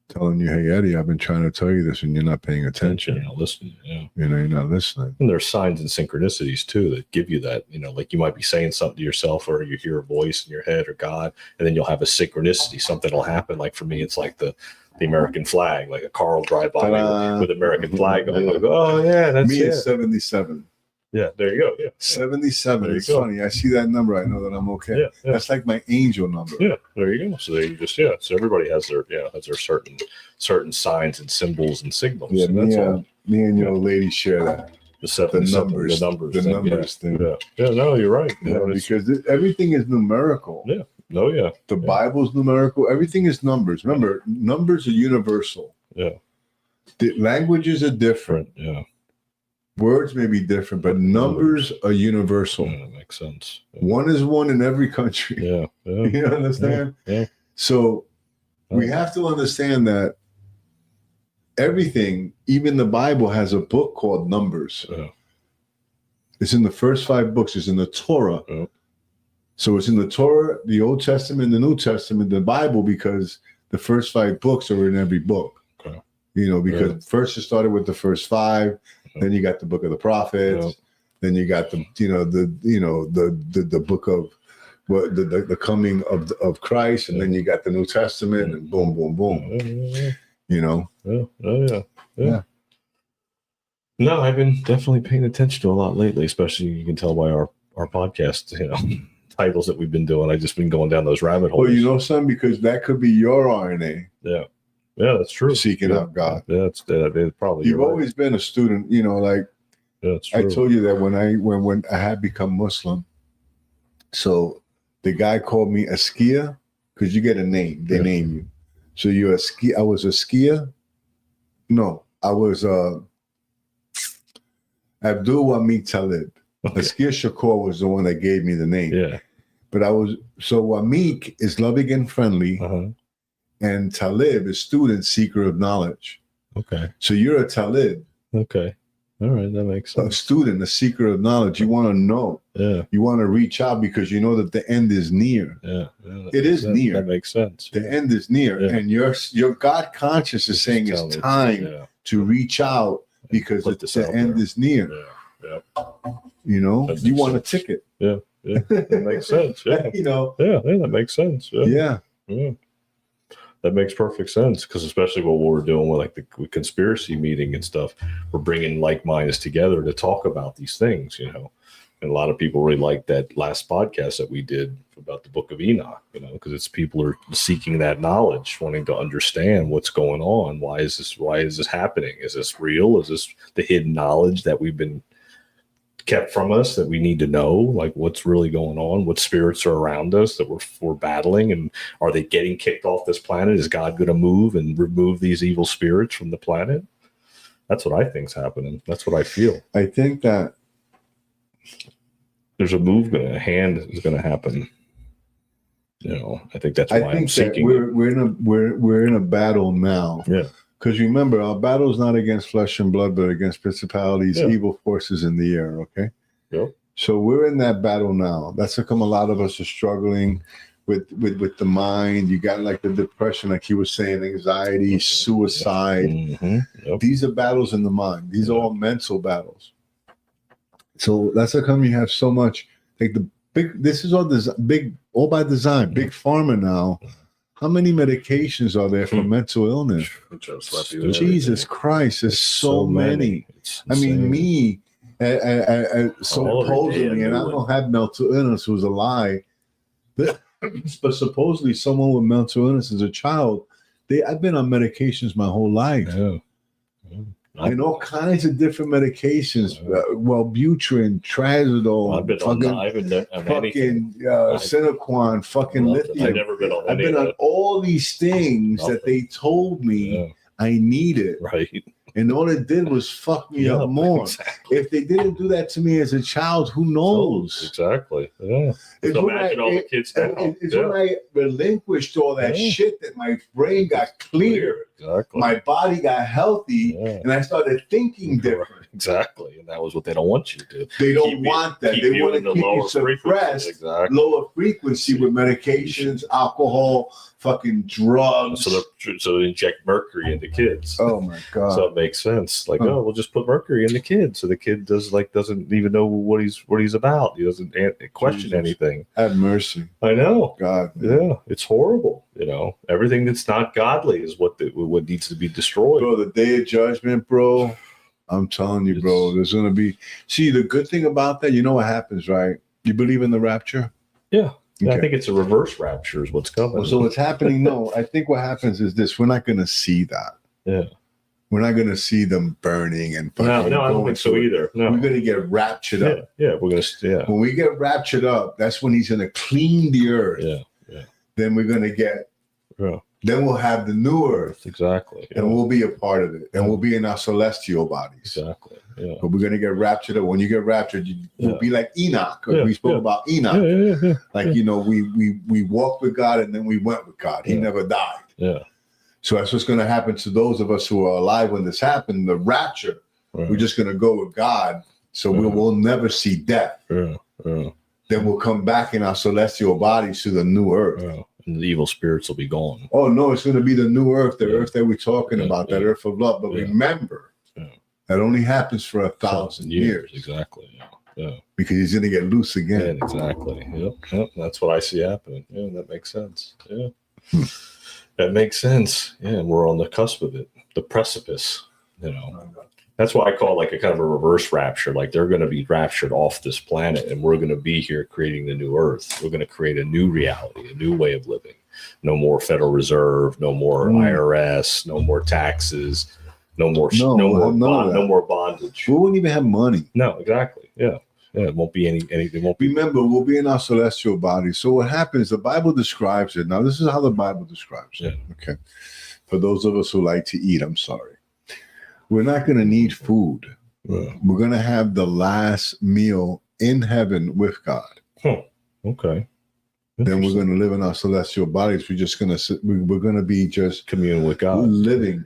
Speaker 2: telling you, hey, Eddie, I've been trying to tell you this and you're not paying attention.
Speaker 4: You're not listening. Yeah.
Speaker 2: You know, you're not listening.
Speaker 4: And there's signs and synchronicities too that give you that, you know, like you might be saying something to yourself, or you hear a voice in your head or God, and then you'll have a synchronicity. Something will happen. Like for me, it's like the American flag, like a car will drive by me with American flag on. I'll go, oh yeah, that's
Speaker 2: me. It's 77.
Speaker 4: Yeah, there you go. Yeah,
Speaker 2: 77. It's funny. I see that number. I know that I'm okay.
Speaker 4: Yeah.
Speaker 2: That's like my angel number.
Speaker 4: Yeah, there you go. So they just So everybody has their certain signs and symbols and signals.
Speaker 2: Yeah,
Speaker 4: and
Speaker 2: me and your lady share that. The numbers thing.
Speaker 4: Yeah. No, you're right.
Speaker 2: Yeah, because everything is numerical.
Speaker 4: Yeah. Oh yeah.
Speaker 2: The Bible's numerical. Everything is numbers. Remember, numbers are universal.
Speaker 4: Yeah.
Speaker 2: The languages are different.
Speaker 4: Yeah.
Speaker 2: Words may be different, but numbers are universal.
Speaker 4: Yeah, that makes sense. Yeah.
Speaker 2: One is one in every country.
Speaker 4: Yeah.
Speaker 2: You understand?
Speaker 4: Yeah.
Speaker 2: So we have to understand that everything, even the Bible, has a book called Numbers.
Speaker 4: Yeah.
Speaker 2: It's in the first 5 books. It's in the Torah.
Speaker 4: Yeah.
Speaker 2: So it's in the Torah, the Old Testament, the New Testament, the Bible, because the first 5 books are in every book.
Speaker 4: Okay.
Speaker 2: You know, because first it started with the first 5, then you got the book of the prophets, then you got the book of the coming of Christ, and then you got the New Testament, and boom, boom, boom. You know.
Speaker 4: Yeah. No, I've been definitely paying attention to a lot lately, especially you can tell by our podcast, you know, titles that we've been doing. I've just been going down those rabbit holes.
Speaker 2: Well, you know, son, because that could be your RNA.
Speaker 4: Yeah, that's true.
Speaker 2: Seeking out God.
Speaker 4: Yeah, it's probably.
Speaker 2: You've always been a student, you know, like
Speaker 4: that's true.
Speaker 2: I told you that when I had become Muslim, so the guy called me a skier because you get a name. They name you. So you're a ski. I was a skier. No, I was Abdul Wamid Talib.
Speaker 4: Okay.
Speaker 2: Askir Shakur was the one that gave me the name.
Speaker 4: Yeah.
Speaker 2: But Wamik is loving and friendly, and Talib is student, seeker of knowledge.
Speaker 4: Okay.
Speaker 2: So you're a Talib.
Speaker 4: Okay. All right, that makes sense.
Speaker 2: A student, a seeker of knowledge. You want to know.
Speaker 4: Yeah.
Speaker 2: You want to reach out because you know that the end is near.
Speaker 4: Yeah.
Speaker 2: It is near.
Speaker 4: That makes sense.
Speaker 2: The end is near.
Speaker 4: Yeah.
Speaker 2: And your God conscious is saying it's time to reach out because the end is near.
Speaker 4: Yeah.
Speaker 2: You know, you want a ticket.
Speaker 4: Yeah. That makes sense. Yeah.
Speaker 2: You know.
Speaker 4: Yeah, that makes sense. Yeah. That makes perfect sense, because especially what we're doing with like the conspiracy meeting and stuff, we're bringing like minds together to talk about these things, you know. And a lot of people really like that last podcast that we did about the Book of Enoch, you know, because it's people are seeking that knowledge, wanting to understand what's going on. Why is this happening? Is this real? Is this the hidden knowledge that we've been kept from us that we need to know? Like, what's really going on? What spirits are around us that we're battling? And are they getting kicked off this planet? Is God going to move and remove these evil spirits from the planet? That's what I think's happening. That's what I feel.
Speaker 2: I think that
Speaker 4: there's a movement, a hand is going to happen. You know, I think that's why I'm seeking.
Speaker 2: We're in a battle now.
Speaker 4: Yeah.
Speaker 2: Because remember, our battle is not against flesh and blood, but against principalities, evil forces in the air. Okay.
Speaker 4: Yep.
Speaker 2: So we're in that battle now. That's how come a lot of us are struggling with the mind. You got like the depression, like he was saying, anxiety, suicide.
Speaker 4: Mm-hmm. Yep.
Speaker 2: These are battles in the mind. These are all mental battles. So that's how come you have so much. Like the big. This is all this big, all by design. Big pharma now. How many medications are there for mental illness? Jesus Christ, there's so many. I mean, me, supposedly, and I don't have mental illness, was a lie. But supposedly, someone with mental illness as a child, I've been on medications my whole life.
Speaker 4: Yeah.
Speaker 2: And all kinds of different medications, Wellbutrin, Trazodone,
Speaker 4: I've been on
Speaker 2: fucking Cinequan, fucking lithium.
Speaker 4: I've never been on
Speaker 2: I've been on all these things that they told me I needed.
Speaker 4: Right.
Speaker 2: And all it did was fuck me up more.
Speaker 4: Exactly.
Speaker 2: If they didn't do that to me as a child, who knows?
Speaker 4: Exactly. Yeah.
Speaker 2: It's
Speaker 4: So
Speaker 2: when
Speaker 4: imagine all the kids now.
Speaker 2: It's when I relinquished all that shit that my brain got clear.
Speaker 4: Exactly.
Speaker 2: My body got healthy, and I started thinking different.
Speaker 4: Exactly. And that was what they don't want you to do.
Speaker 2: They don't want that. They want to keep you suppressed,
Speaker 4: exactly.
Speaker 2: lower frequency with medications, alcohol, fucking drugs.
Speaker 4: So they inject mercury into kids.
Speaker 2: Oh my God.
Speaker 4: So it makes sense. Like, we'll just put mercury in the kid. So the kid doesn't even know what he's about. He doesn't question anything.
Speaker 2: Have mercy.
Speaker 4: I know.
Speaker 2: God.
Speaker 4: Yeah. It's horrible. You know, everything that's not godly is what needs to be destroyed.
Speaker 2: Bro, the day of judgment, bro. I'm telling you, bro, there's going to be. See, the good thing about that, you know what happens, right? You believe in the rapture?
Speaker 4: Yeah.
Speaker 2: Okay.
Speaker 4: I think it's a reverse rapture is what's coming.
Speaker 2: Well, so what's happening? No, I think what happens is this. We're not going to see that.
Speaker 4: Yeah.
Speaker 2: We're not going to see them burning and fucking.
Speaker 4: No, I don't think so either. No.
Speaker 2: We're going to get raptured up.
Speaker 4: Yeah, we're going to. Yeah.
Speaker 2: When we get raptured up, that's when he's going to clean the earth.
Speaker 4: Yeah.
Speaker 2: Then we're going to get.
Speaker 4: Yeah.
Speaker 2: Then we'll have the new earth.
Speaker 4: Exactly.
Speaker 2: And we'll be a part of it. And we'll be in our celestial bodies.
Speaker 4: Exactly. Yeah.
Speaker 2: But we're going to get raptured up. When you get raptured, you'll be like Enoch. We spoke about Enoch.
Speaker 4: Yeah.
Speaker 2: Like, you know, we walked with God and then we went with God. He never died.
Speaker 4: Yeah.
Speaker 2: So that's what's going to happen to those of us who are alive when this happened, the rapture.
Speaker 4: Right.
Speaker 2: We're just going to go with God. So we'll never see death.
Speaker 4: Yeah.
Speaker 2: Then we'll come back in our celestial bodies to the new earth.
Speaker 4: Yeah. And the evil spirits will be gone.
Speaker 2: Oh, no, it's going to be the new earth, the earth that we're talking about, that earth of love. But remember, that only happens for 1,000 years.
Speaker 4: Exactly. Yeah.
Speaker 2: Because he's going to get loose again.
Speaker 4: Yeah, exactly. Yep. That's what I see happening. Yeah, that makes sense. Yeah. That makes sense. Yeah, and we're on the cusp of it, the precipice, you know. That's why I call it like a kind of a reverse rapture. Like they're going to be raptured off this planet and we're going to be here creating the new earth. We're going to create a new reality, a new way of living. No more Federal Reserve, no more IRS, no more taxes, no more bondage.
Speaker 2: We won't even have money.
Speaker 4: No, exactly. Yeah. It won't be anything. Won't be.
Speaker 2: Remember, we'll be in our celestial body. So what happens, the Bible describes it. Now, this is how the Bible describes it. Okay. For those of us who like to eat, I'm sorry. We're not going to need food. We're going to have the last meal in heaven with God.
Speaker 4: Okay.
Speaker 2: Then we're going to live in our celestial bodies. We're just going to we're going to be just
Speaker 4: communing with God.
Speaker 2: Living.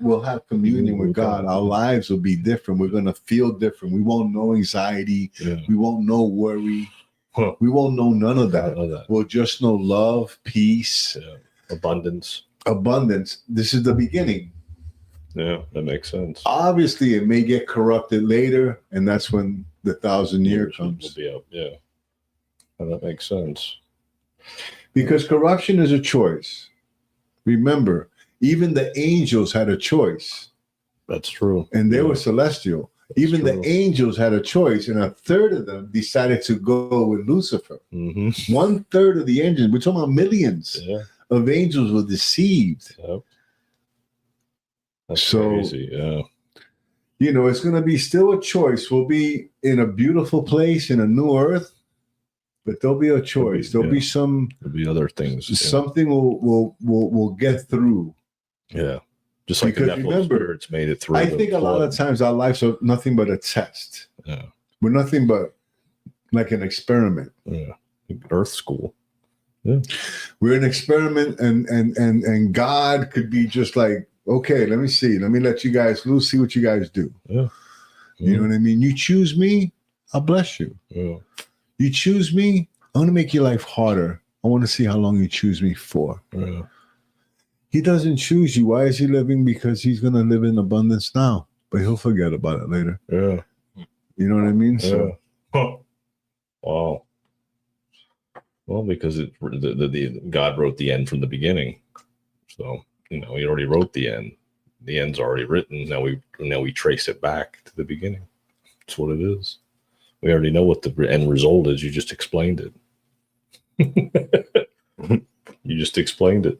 Speaker 2: We'll have communion with God. Our lives will be different. We're going to feel different. We won't know anxiety. Yeah. We won't know worry. We won't know none of that. We'll just know love, peace,
Speaker 4: abundance.
Speaker 2: This is the beginning.
Speaker 4: Yeah, that makes sense.
Speaker 2: Obviously, it may get corrupted later, and that's when the 1,000 year comes.
Speaker 4: Will be up. Yeah, and that makes sense.
Speaker 2: Because corruption is a choice. Remember, even the angels had a choice.
Speaker 4: That's true.
Speaker 2: And they were celestial. Even
Speaker 4: true.
Speaker 2: the angels had a choice, and a third of them decided to go with Lucifer. 1/3 of the angels, we're talking about millions of angels, were deceived.
Speaker 4: Yep. That's
Speaker 2: So,
Speaker 4: crazy. Yeah.
Speaker 2: You know, it's going to be still a choice. We'll be in a beautiful place in a new earth, but there'll be a choice. There'll be some.
Speaker 4: There'll be other things.
Speaker 2: Something we'll get through.
Speaker 4: Yeah. Just like
Speaker 2: because
Speaker 4: the Nephilim spirits made it through.
Speaker 2: I think a lot of times our lives are nothing but a test.
Speaker 4: Yeah.
Speaker 2: We're nothing but like an experiment.
Speaker 4: Yeah. Earth school. Yeah.
Speaker 2: We're an experiment, and God could be just like, okay, let me see. Let me let you guys loose, see what you guys do.
Speaker 4: Yeah.
Speaker 2: You know what I mean? You choose me, I'll bless you.
Speaker 4: Yeah.
Speaker 2: You choose me, I want to make your life harder. I want to see how long you choose me for.
Speaker 4: Yeah.
Speaker 2: He doesn't choose you. Why is he living? Because he's going to live in abundance now, but he'll forget about it later.
Speaker 4: Yeah.
Speaker 2: You know what I mean?
Speaker 4: Yeah.
Speaker 2: So,
Speaker 4: wow. Well, because the God wrote the end from the beginning. So, you know, he already wrote the end. The end's already written. Now we trace it back to the beginning. That's what it is. We already know what the end result is. You just explained it. You just explained it.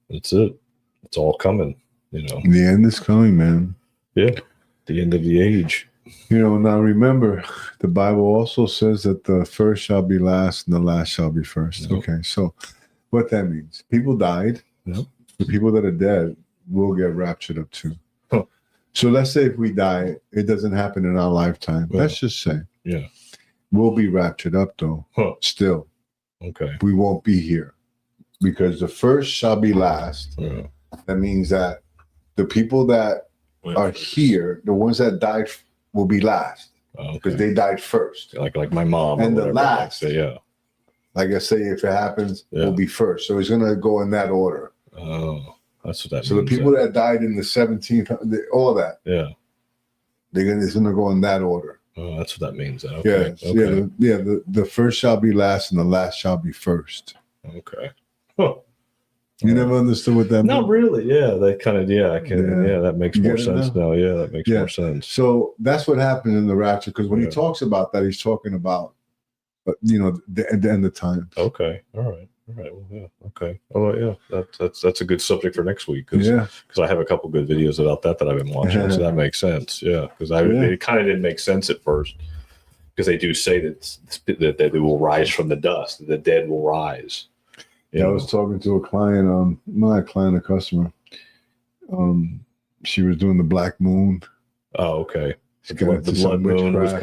Speaker 4: That's it. It's all coming, you know.
Speaker 2: The end is coming, man.
Speaker 4: Yeah. The end of the age.
Speaker 2: You know, now remember, the Bible also says that the first shall be last and the last shall be first.
Speaker 4: Yep.
Speaker 2: Okay, so what that means, people died.
Speaker 4: Yep.
Speaker 2: The people that are dead will get raptured up too.
Speaker 4: Huh.
Speaker 2: So let's say if we die, it doesn't happen in our lifetime.
Speaker 4: Yeah.
Speaker 2: Let's just say.
Speaker 4: Yeah.
Speaker 2: We'll be raptured up though.
Speaker 4: Huh.
Speaker 2: Still.
Speaker 4: Okay.
Speaker 2: We won't be here. Because the first shall be last.
Speaker 4: Yeah.
Speaker 2: That means that the people that are here, the ones that died, will be last. Because they died first.
Speaker 4: Like my mom.
Speaker 2: And
Speaker 4: or
Speaker 2: the
Speaker 4: whatever.
Speaker 2: last,
Speaker 4: Like
Speaker 2: I say, if it happens, will be first. So it's going to go in that order.
Speaker 4: Oh, that's what that
Speaker 2: so
Speaker 4: means.
Speaker 2: The people that died in the 17th, all that.
Speaker 4: Yeah.
Speaker 2: It's going to go in that order.
Speaker 4: Oh, that's what that means. Okay.
Speaker 2: The first shall be last and the last shall be first.
Speaker 4: Okay. Huh.
Speaker 2: You never understood what that meant?
Speaker 4: Not really. Yeah, that kind of. Yeah, I can. Yeah, that makes more sense now. Yeah, that makes more sense.
Speaker 2: So that's what happens in the rapture. Because when he talks about that, he's talking about, the end of time.
Speaker 4: Okay. All right. Well, yeah. Okay. Oh, yeah. That's a good subject for next week. Because I have a couple good videos about that I've been watching. So that makes sense. Yeah. Because it kind of didn't make sense at first. Because they do say that they will rise from the dust. That the dead will rise.
Speaker 2: I was talking to a client, not a client, a customer. She was doing the black moon.
Speaker 4: Oh, okay.
Speaker 2: She got into some witchcraft.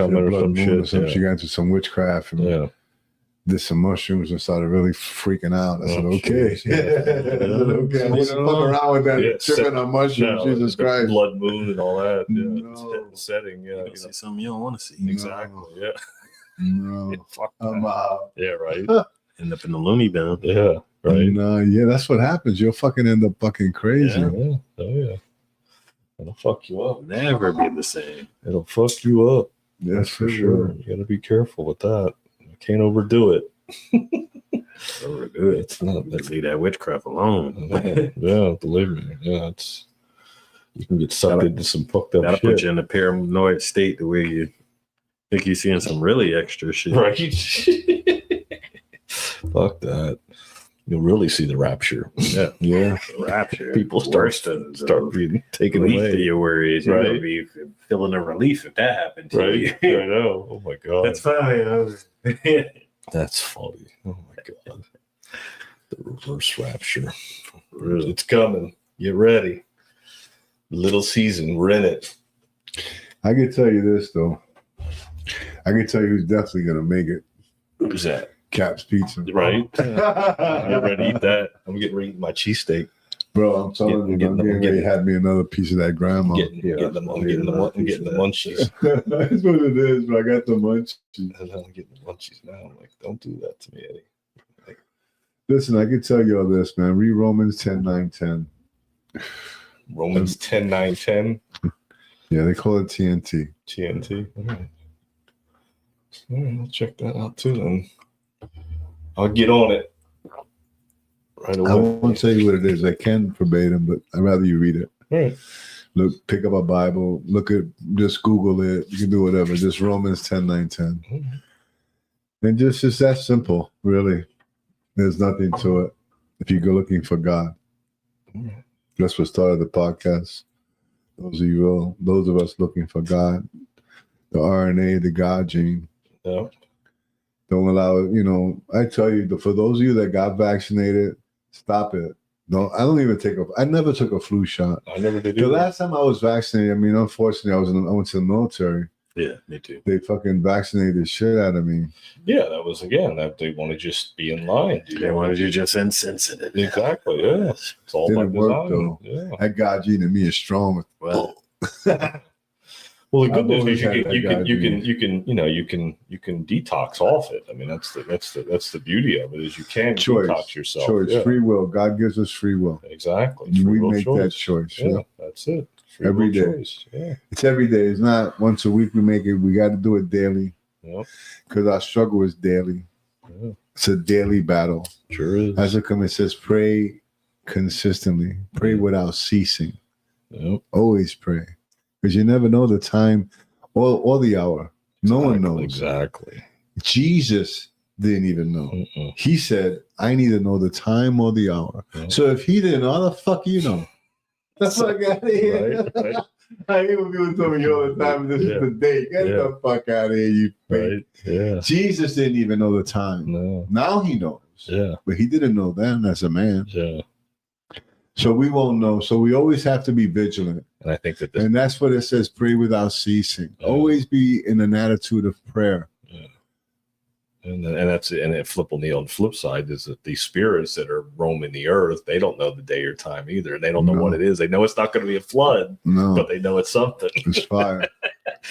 Speaker 2: She got into some witchcraft and did some mushrooms and started really freaking out. I said, okay. I wasn't fucking around with that tripping on mushrooms. Jesus Christ.
Speaker 4: Blood moon and all that. Yeah. Setting. Yeah.
Speaker 10: You see something you don't want to see.
Speaker 4: Exactly. Yeah.
Speaker 2: No.
Speaker 4: Fuck
Speaker 2: I'm out.
Speaker 4: Yeah, right.
Speaker 10: End up in the loony bin.
Speaker 4: Yeah, right.
Speaker 2: That's what happens. You'll fucking end up fucking crazy.
Speaker 4: Yeah. Oh, yeah. It'll fuck you up.
Speaker 10: Never be the same.
Speaker 4: It'll fuck you up.
Speaker 2: That's
Speaker 4: for sure. You got to be careful with that. You can't overdo it.
Speaker 10: Overdo it. It's not. Let's leave that witchcraft alone.
Speaker 4: Yeah, believe me. Yeah, you can get sucked into some fucked up
Speaker 10: that'll
Speaker 4: shit.
Speaker 10: Put you in a paranoid state the way you think you're seeing some really extra shit.
Speaker 4: Right. Fuck that. You'll really see the rapture.
Speaker 2: Yeah.
Speaker 10: The rapture.
Speaker 4: People start being taken away.
Speaker 10: To your worries.
Speaker 4: Right.
Speaker 10: You'll be feeling a relief if that happened to you.
Speaker 4: I know. Oh my God.
Speaker 10: That's fine.
Speaker 4: That's funny. Oh my God. The reverse rapture. It's coming. Get ready. Little season. We're in it.
Speaker 2: I can tell you this, though. I can tell you who's definitely going to make it.
Speaker 4: Who's that?
Speaker 2: Cap's Pizza.
Speaker 4: Right? I'm ready to eat that. I'm getting ready to eat my cheesesteak.
Speaker 2: Bro, I'm telling you, I'm getting ready to have me another piece of that grandma.
Speaker 4: I'm getting the munchies.
Speaker 2: That's what it is, bro. I got the munchies.
Speaker 4: I'm getting the munchies now. I'm like, don't do that to me, Eddie.
Speaker 2: Listen, I can tell you all this, man. Read Romans 10:9-10.
Speaker 4: Romans 10:9-10.
Speaker 2: Yeah, they call it TNT.
Speaker 4: TNT. All right. I'll check that out too then. I'll get on it. right
Speaker 2: I
Speaker 4: away.
Speaker 2: won't tell you what it is. I can verbatim, but I'd rather you read it.
Speaker 4: Right.
Speaker 2: Look, pick up a Bible. Just Google it. You can do whatever. Just Romans 10, 9, 10.
Speaker 4: Mm-hmm.
Speaker 2: And just that simple, really. There's nothing to it. If you go looking for God, that's what started the podcast. Those of us looking for God, the RNA, the God gene.
Speaker 4: Yeah.
Speaker 2: Don't allow it. I tell you, for those of you that got vaccinated, stop it. No, I never took a flu shot.
Speaker 4: I never did.
Speaker 2: The last time I was vaccinated, I mean, unfortunately, I went to the military.
Speaker 10: Yeah, me too.
Speaker 2: They fucking vaccinated the shit out of me.
Speaker 4: Yeah, that was that they want to just be in line.
Speaker 10: They wanted you just insensitive.
Speaker 4: Exactly. Yeah, it's all
Speaker 2: Didn't
Speaker 4: by
Speaker 2: work
Speaker 4: design.
Speaker 2: though.
Speaker 4: Yeah.
Speaker 2: That God gene in me is strong.
Speaker 10: Well,
Speaker 4: Well, the good
Speaker 2: I've
Speaker 4: news
Speaker 2: always
Speaker 4: is
Speaker 2: had that
Speaker 4: you can detox off it. I mean, that's the beauty of it is you can
Speaker 2: Choice.
Speaker 4: detox yourself.
Speaker 2: Choice,
Speaker 4: Yeah.
Speaker 2: free will. God gives us free will.
Speaker 4: Exactly.
Speaker 2: We make that choice.
Speaker 4: Yeah, that's it. Free
Speaker 2: Every
Speaker 4: will
Speaker 2: day.
Speaker 4: choice. Yeah.
Speaker 2: It's every day. It's not once a week we make it. We got to do it daily.
Speaker 4: Yep.
Speaker 2: Because our struggle is daily.
Speaker 4: Yeah.
Speaker 2: It's a daily battle.
Speaker 4: Sure is.
Speaker 2: As it comes, it says, pray consistently. Pray without ceasing.
Speaker 4: Yep.
Speaker 2: Always pray. Because you never know the time or the hour. No one knows.
Speaker 4: Exactly.
Speaker 2: Jesus didn't even know.
Speaker 4: Mm-mm.
Speaker 2: He said, I need to know the time or the hour.
Speaker 4: Yep.
Speaker 2: So if he didn't know, how the fuck you know? The fuck out of here.
Speaker 4: Right.
Speaker 2: I hate when people tell me all the time, this is the date. Get the fuck out of here, you fake.
Speaker 4: Right. Yeah.
Speaker 2: Jesus didn't even know the time.
Speaker 4: No.
Speaker 2: Now he knows.
Speaker 4: Yeah.
Speaker 2: But he didn't know then as a man.
Speaker 4: Yeah.
Speaker 2: So we won't know. So we always have to be vigilant.
Speaker 4: And I think that
Speaker 2: And that's what it says, pray without ceasing.
Speaker 4: Yeah.
Speaker 2: Always be in an attitude of prayer.
Speaker 4: Yeah. And that's it. And then on the flip side is that these spirits that are roaming the earth, they don't know the day or time either. They don't know what it is. They know it's not going to be a flood, but they know it's something.
Speaker 2: It's fire.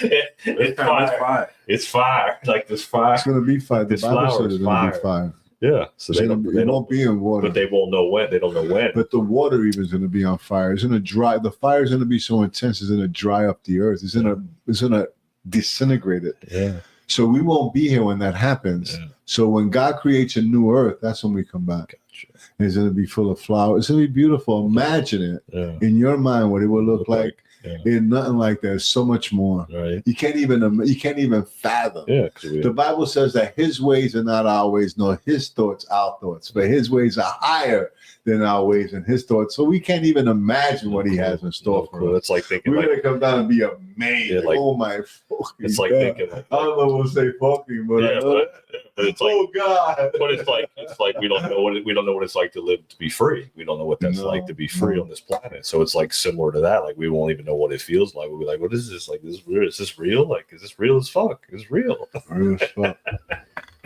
Speaker 4: It's fire. It's fire. Like this fire.
Speaker 2: It's going to be fire. The
Speaker 4: This
Speaker 2: Bible
Speaker 4: flower
Speaker 2: says
Speaker 4: is
Speaker 2: it's going to
Speaker 4: fire.
Speaker 2: be fire.
Speaker 4: Yeah. So
Speaker 2: It won't be in water.
Speaker 4: But they won't know when. They don't know when.
Speaker 2: But the water even is going to be on fire. It's going to dry. The fire is going to be so intense. It's going to dry up the earth. It's going to disintegrate it.
Speaker 4: Yeah.
Speaker 2: So we won't be here when that happens.
Speaker 4: Yeah.
Speaker 2: So when God creates a new earth, that's when we come back.
Speaker 4: Gotcha.
Speaker 2: And it's going to be full of flowers. It's going to be beautiful. Imagine it in your mind what it would look like.
Speaker 4: Yeah.
Speaker 2: In nothing like that. So much more.
Speaker 4: Right.
Speaker 2: You can't even fathom.
Speaker 4: Yeah.
Speaker 2: The Bible says that his ways are not our ways, nor his thoughts our thoughts. But his ways are higher than our ways and his thoughts. So we can't even imagine what he has in store for us.
Speaker 4: It's like thinking
Speaker 2: we're
Speaker 4: like,
Speaker 2: gonna come down and be amazed.
Speaker 4: Yeah, like-
Speaker 2: oh my fucking
Speaker 4: it's like
Speaker 2: God.
Speaker 4: thinking like,
Speaker 2: I don't know what to say fucking, but,
Speaker 4: yeah, but it's like,
Speaker 2: oh God.
Speaker 4: but it's like we don't know what it's like to live to be free. We don't know what that's like to be free on this planet. So it's like similar to that. Like we won't even know what it feels like. We'll be like, what is this? Like this is real? Is this real? Like is this real as fuck? It's real.
Speaker 2: Real as fuck.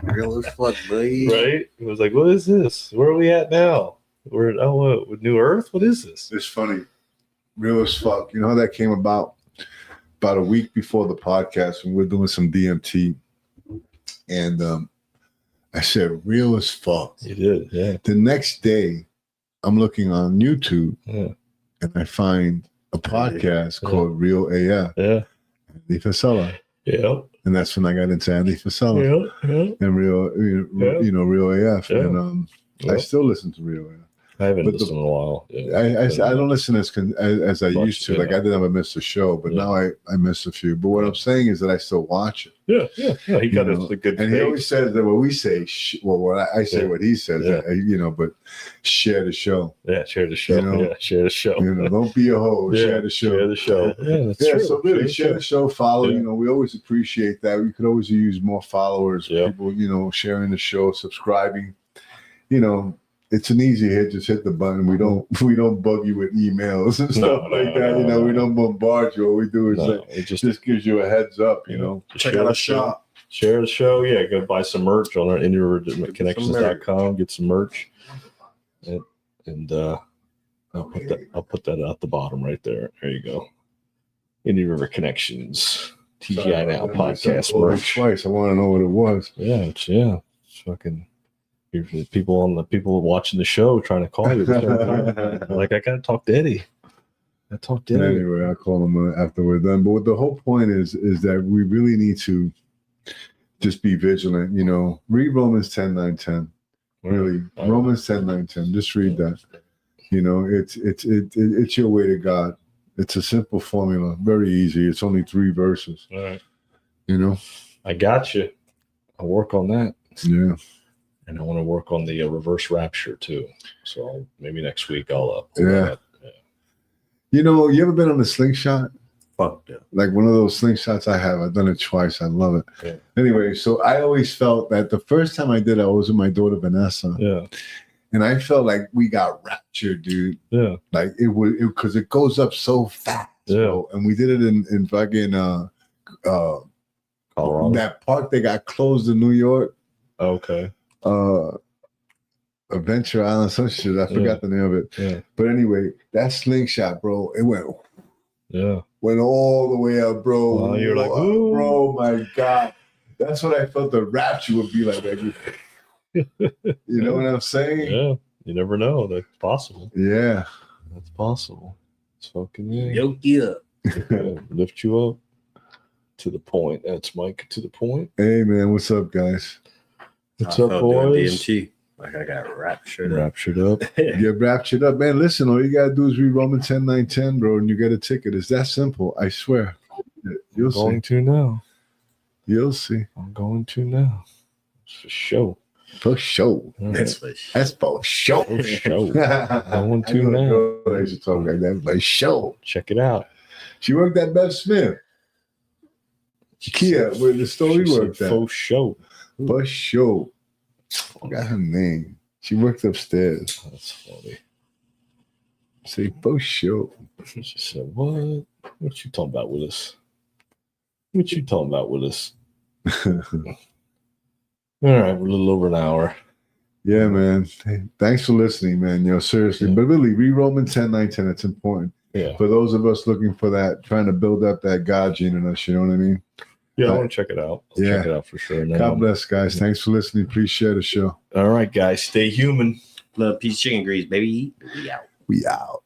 Speaker 3: Real as fuck, buddy.
Speaker 4: Right? It was like, what is this? Where are we at now? We're with New Earth? What is this?
Speaker 2: It's funny. Real as fuck. You know how that came about? About a week before the podcast when we were doing some DMT. And I said, real as fuck.
Speaker 4: You did, yeah.
Speaker 2: The next day, I'm looking on YouTube
Speaker 4: Yeah.
Speaker 2: and I find a podcast called Real AF.
Speaker 4: Yeah.
Speaker 2: Andy Frisella.
Speaker 4: Yeah.
Speaker 2: And that's when I got into Andy Frisella
Speaker 4: Yeah.
Speaker 2: and Real AF.
Speaker 4: Yeah.
Speaker 2: And I still listen to Real AF.
Speaker 4: I haven't
Speaker 2: But
Speaker 4: listened in a while. Yeah.
Speaker 2: I don't listen as I
Speaker 4: Much,
Speaker 2: used to.
Speaker 4: yeah.
Speaker 2: Like I didn't ever miss a show, but now I miss a few. But what I'm saying is that I still watch it.
Speaker 4: Yeah. He got
Speaker 2: You know,
Speaker 4: a good
Speaker 2: and he
Speaker 4: taste.
Speaker 2: always says that what we say, I say what he says, but share the show.
Speaker 4: Yeah, share the show.
Speaker 2: You know?
Speaker 4: Yeah, share the show.
Speaker 2: You know, don't be a hoe.
Speaker 4: Yeah,
Speaker 2: Share the show.
Speaker 4: Share the show. Yeah, that's
Speaker 2: Yeah,
Speaker 4: true.
Speaker 2: so really, share the show, follow.
Speaker 4: Yeah.
Speaker 2: You know, we always appreciate that. We could always use more followers,
Speaker 4: Yeah.
Speaker 2: people, you know, sharing the show, subscribing. You know, it's an easy hit. Just hit the button. We don't bug you with emails and stuff like that. You know, we don't bombard you. All we do is
Speaker 4: it
Speaker 2: just gives you a heads up. You know,
Speaker 4: check out our shop. Share the show. Yeah, go buy some merch on our IndyRiverConnections.com. Get some merch, and I'll put that at the bottom right there. There you go. Indie River Connections TGI Now podcast merch.
Speaker 2: Twice. I want to know what it was.
Speaker 4: Yeah, it's fucking. People watching the show trying to call you. Like I gotta talk to Eddie.
Speaker 2: Anyway, I'll call him after we're done. But what the whole point is that we really need to just be vigilant. You know, read Romans 10, 9, 10. Really, Romans 10, 9, 10. Just read that. You know, it's your way to God. It's a simple formula, very easy. It's only 3 verses.
Speaker 4: All right.
Speaker 2: You know,
Speaker 4: I got you. I'll work on that.
Speaker 2: Yeah.
Speaker 4: And I want to work on the reverse rapture too. So maybe next week I'll
Speaker 2: yeah. You know, you ever been on a slingshot?
Speaker 10: Fuck yeah.
Speaker 2: Like one of those slingshots I have. I've done it twice. I love it.
Speaker 4: Yeah.
Speaker 2: Anyway, so I always felt that the first time I did it, I was with my daughter Vanessa.
Speaker 4: Yeah.
Speaker 2: And I felt like we got raptured, dude.
Speaker 4: Yeah.
Speaker 2: Like it would, because it goes up so fast.
Speaker 4: Yeah.
Speaker 2: Bro. And we did it in fucking
Speaker 4: Colorado.
Speaker 2: That park they got closed in New York.
Speaker 4: Okay.
Speaker 2: Adventure Island, some shit. I forgot the name of it.
Speaker 4: Yeah.
Speaker 2: But anyway, that slingshot, bro, it went all the way up, bro.
Speaker 4: Wow, you're like, ooh.
Speaker 2: Bro, my God. That's what I felt the rapture would be like. You know what I'm saying?
Speaker 4: Yeah. You never know. That's possible.
Speaker 2: Yeah.
Speaker 4: That's possible. It's fucking yeah.
Speaker 3: Yoke you up.
Speaker 4: Lift you up to the point. That's Mike to the point.
Speaker 2: Hey, man. What's up, guys?
Speaker 4: What's up, boys?
Speaker 10: DMT. Like I got raptured
Speaker 4: up.
Speaker 2: Get raptured up, man. Listen, all you gotta do is read Romans 10, 9, 10, bro, and you get a ticket. It's that simple. I swear. You'll see.
Speaker 4: I'm going to now.
Speaker 2: You'll see.
Speaker 4: I'm going to now. It's for show.
Speaker 2: For show.
Speaker 3: That's for
Speaker 2: That's for show.
Speaker 4: For show. Going to now.
Speaker 2: I used to talk like that. For show.
Speaker 4: Check it out.
Speaker 2: She worked at Bev Smith. Kia, where the store we worked at.
Speaker 4: For show.
Speaker 2: For show. Forgot her name. She worked upstairs.
Speaker 4: That's funny.
Speaker 2: Say for show.
Speaker 4: She said, "What? What you talking about with us? What you talking about with us?" All right, we're a little over an hour.
Speaker 2: Yeah, man. Hey, thanks for listening, man. You know, seriously. But really, read Romans 10, 9, 10. It's important.
Speaker 4: Yeah.
Speaker 2: For those of us looking for that, trying to build up that God gene in us, you know what I mean?
Speaker 4: Yeah, I want to check it out. I'll check it out for sure.
Speaker 2: God bless, guys. Thanks for listening. Please share the show.
Speaker 4: All right, guys. Stay human.
Speaker 3: Love, peace, chicken grease, baby. We out.
Speaker 2: We out.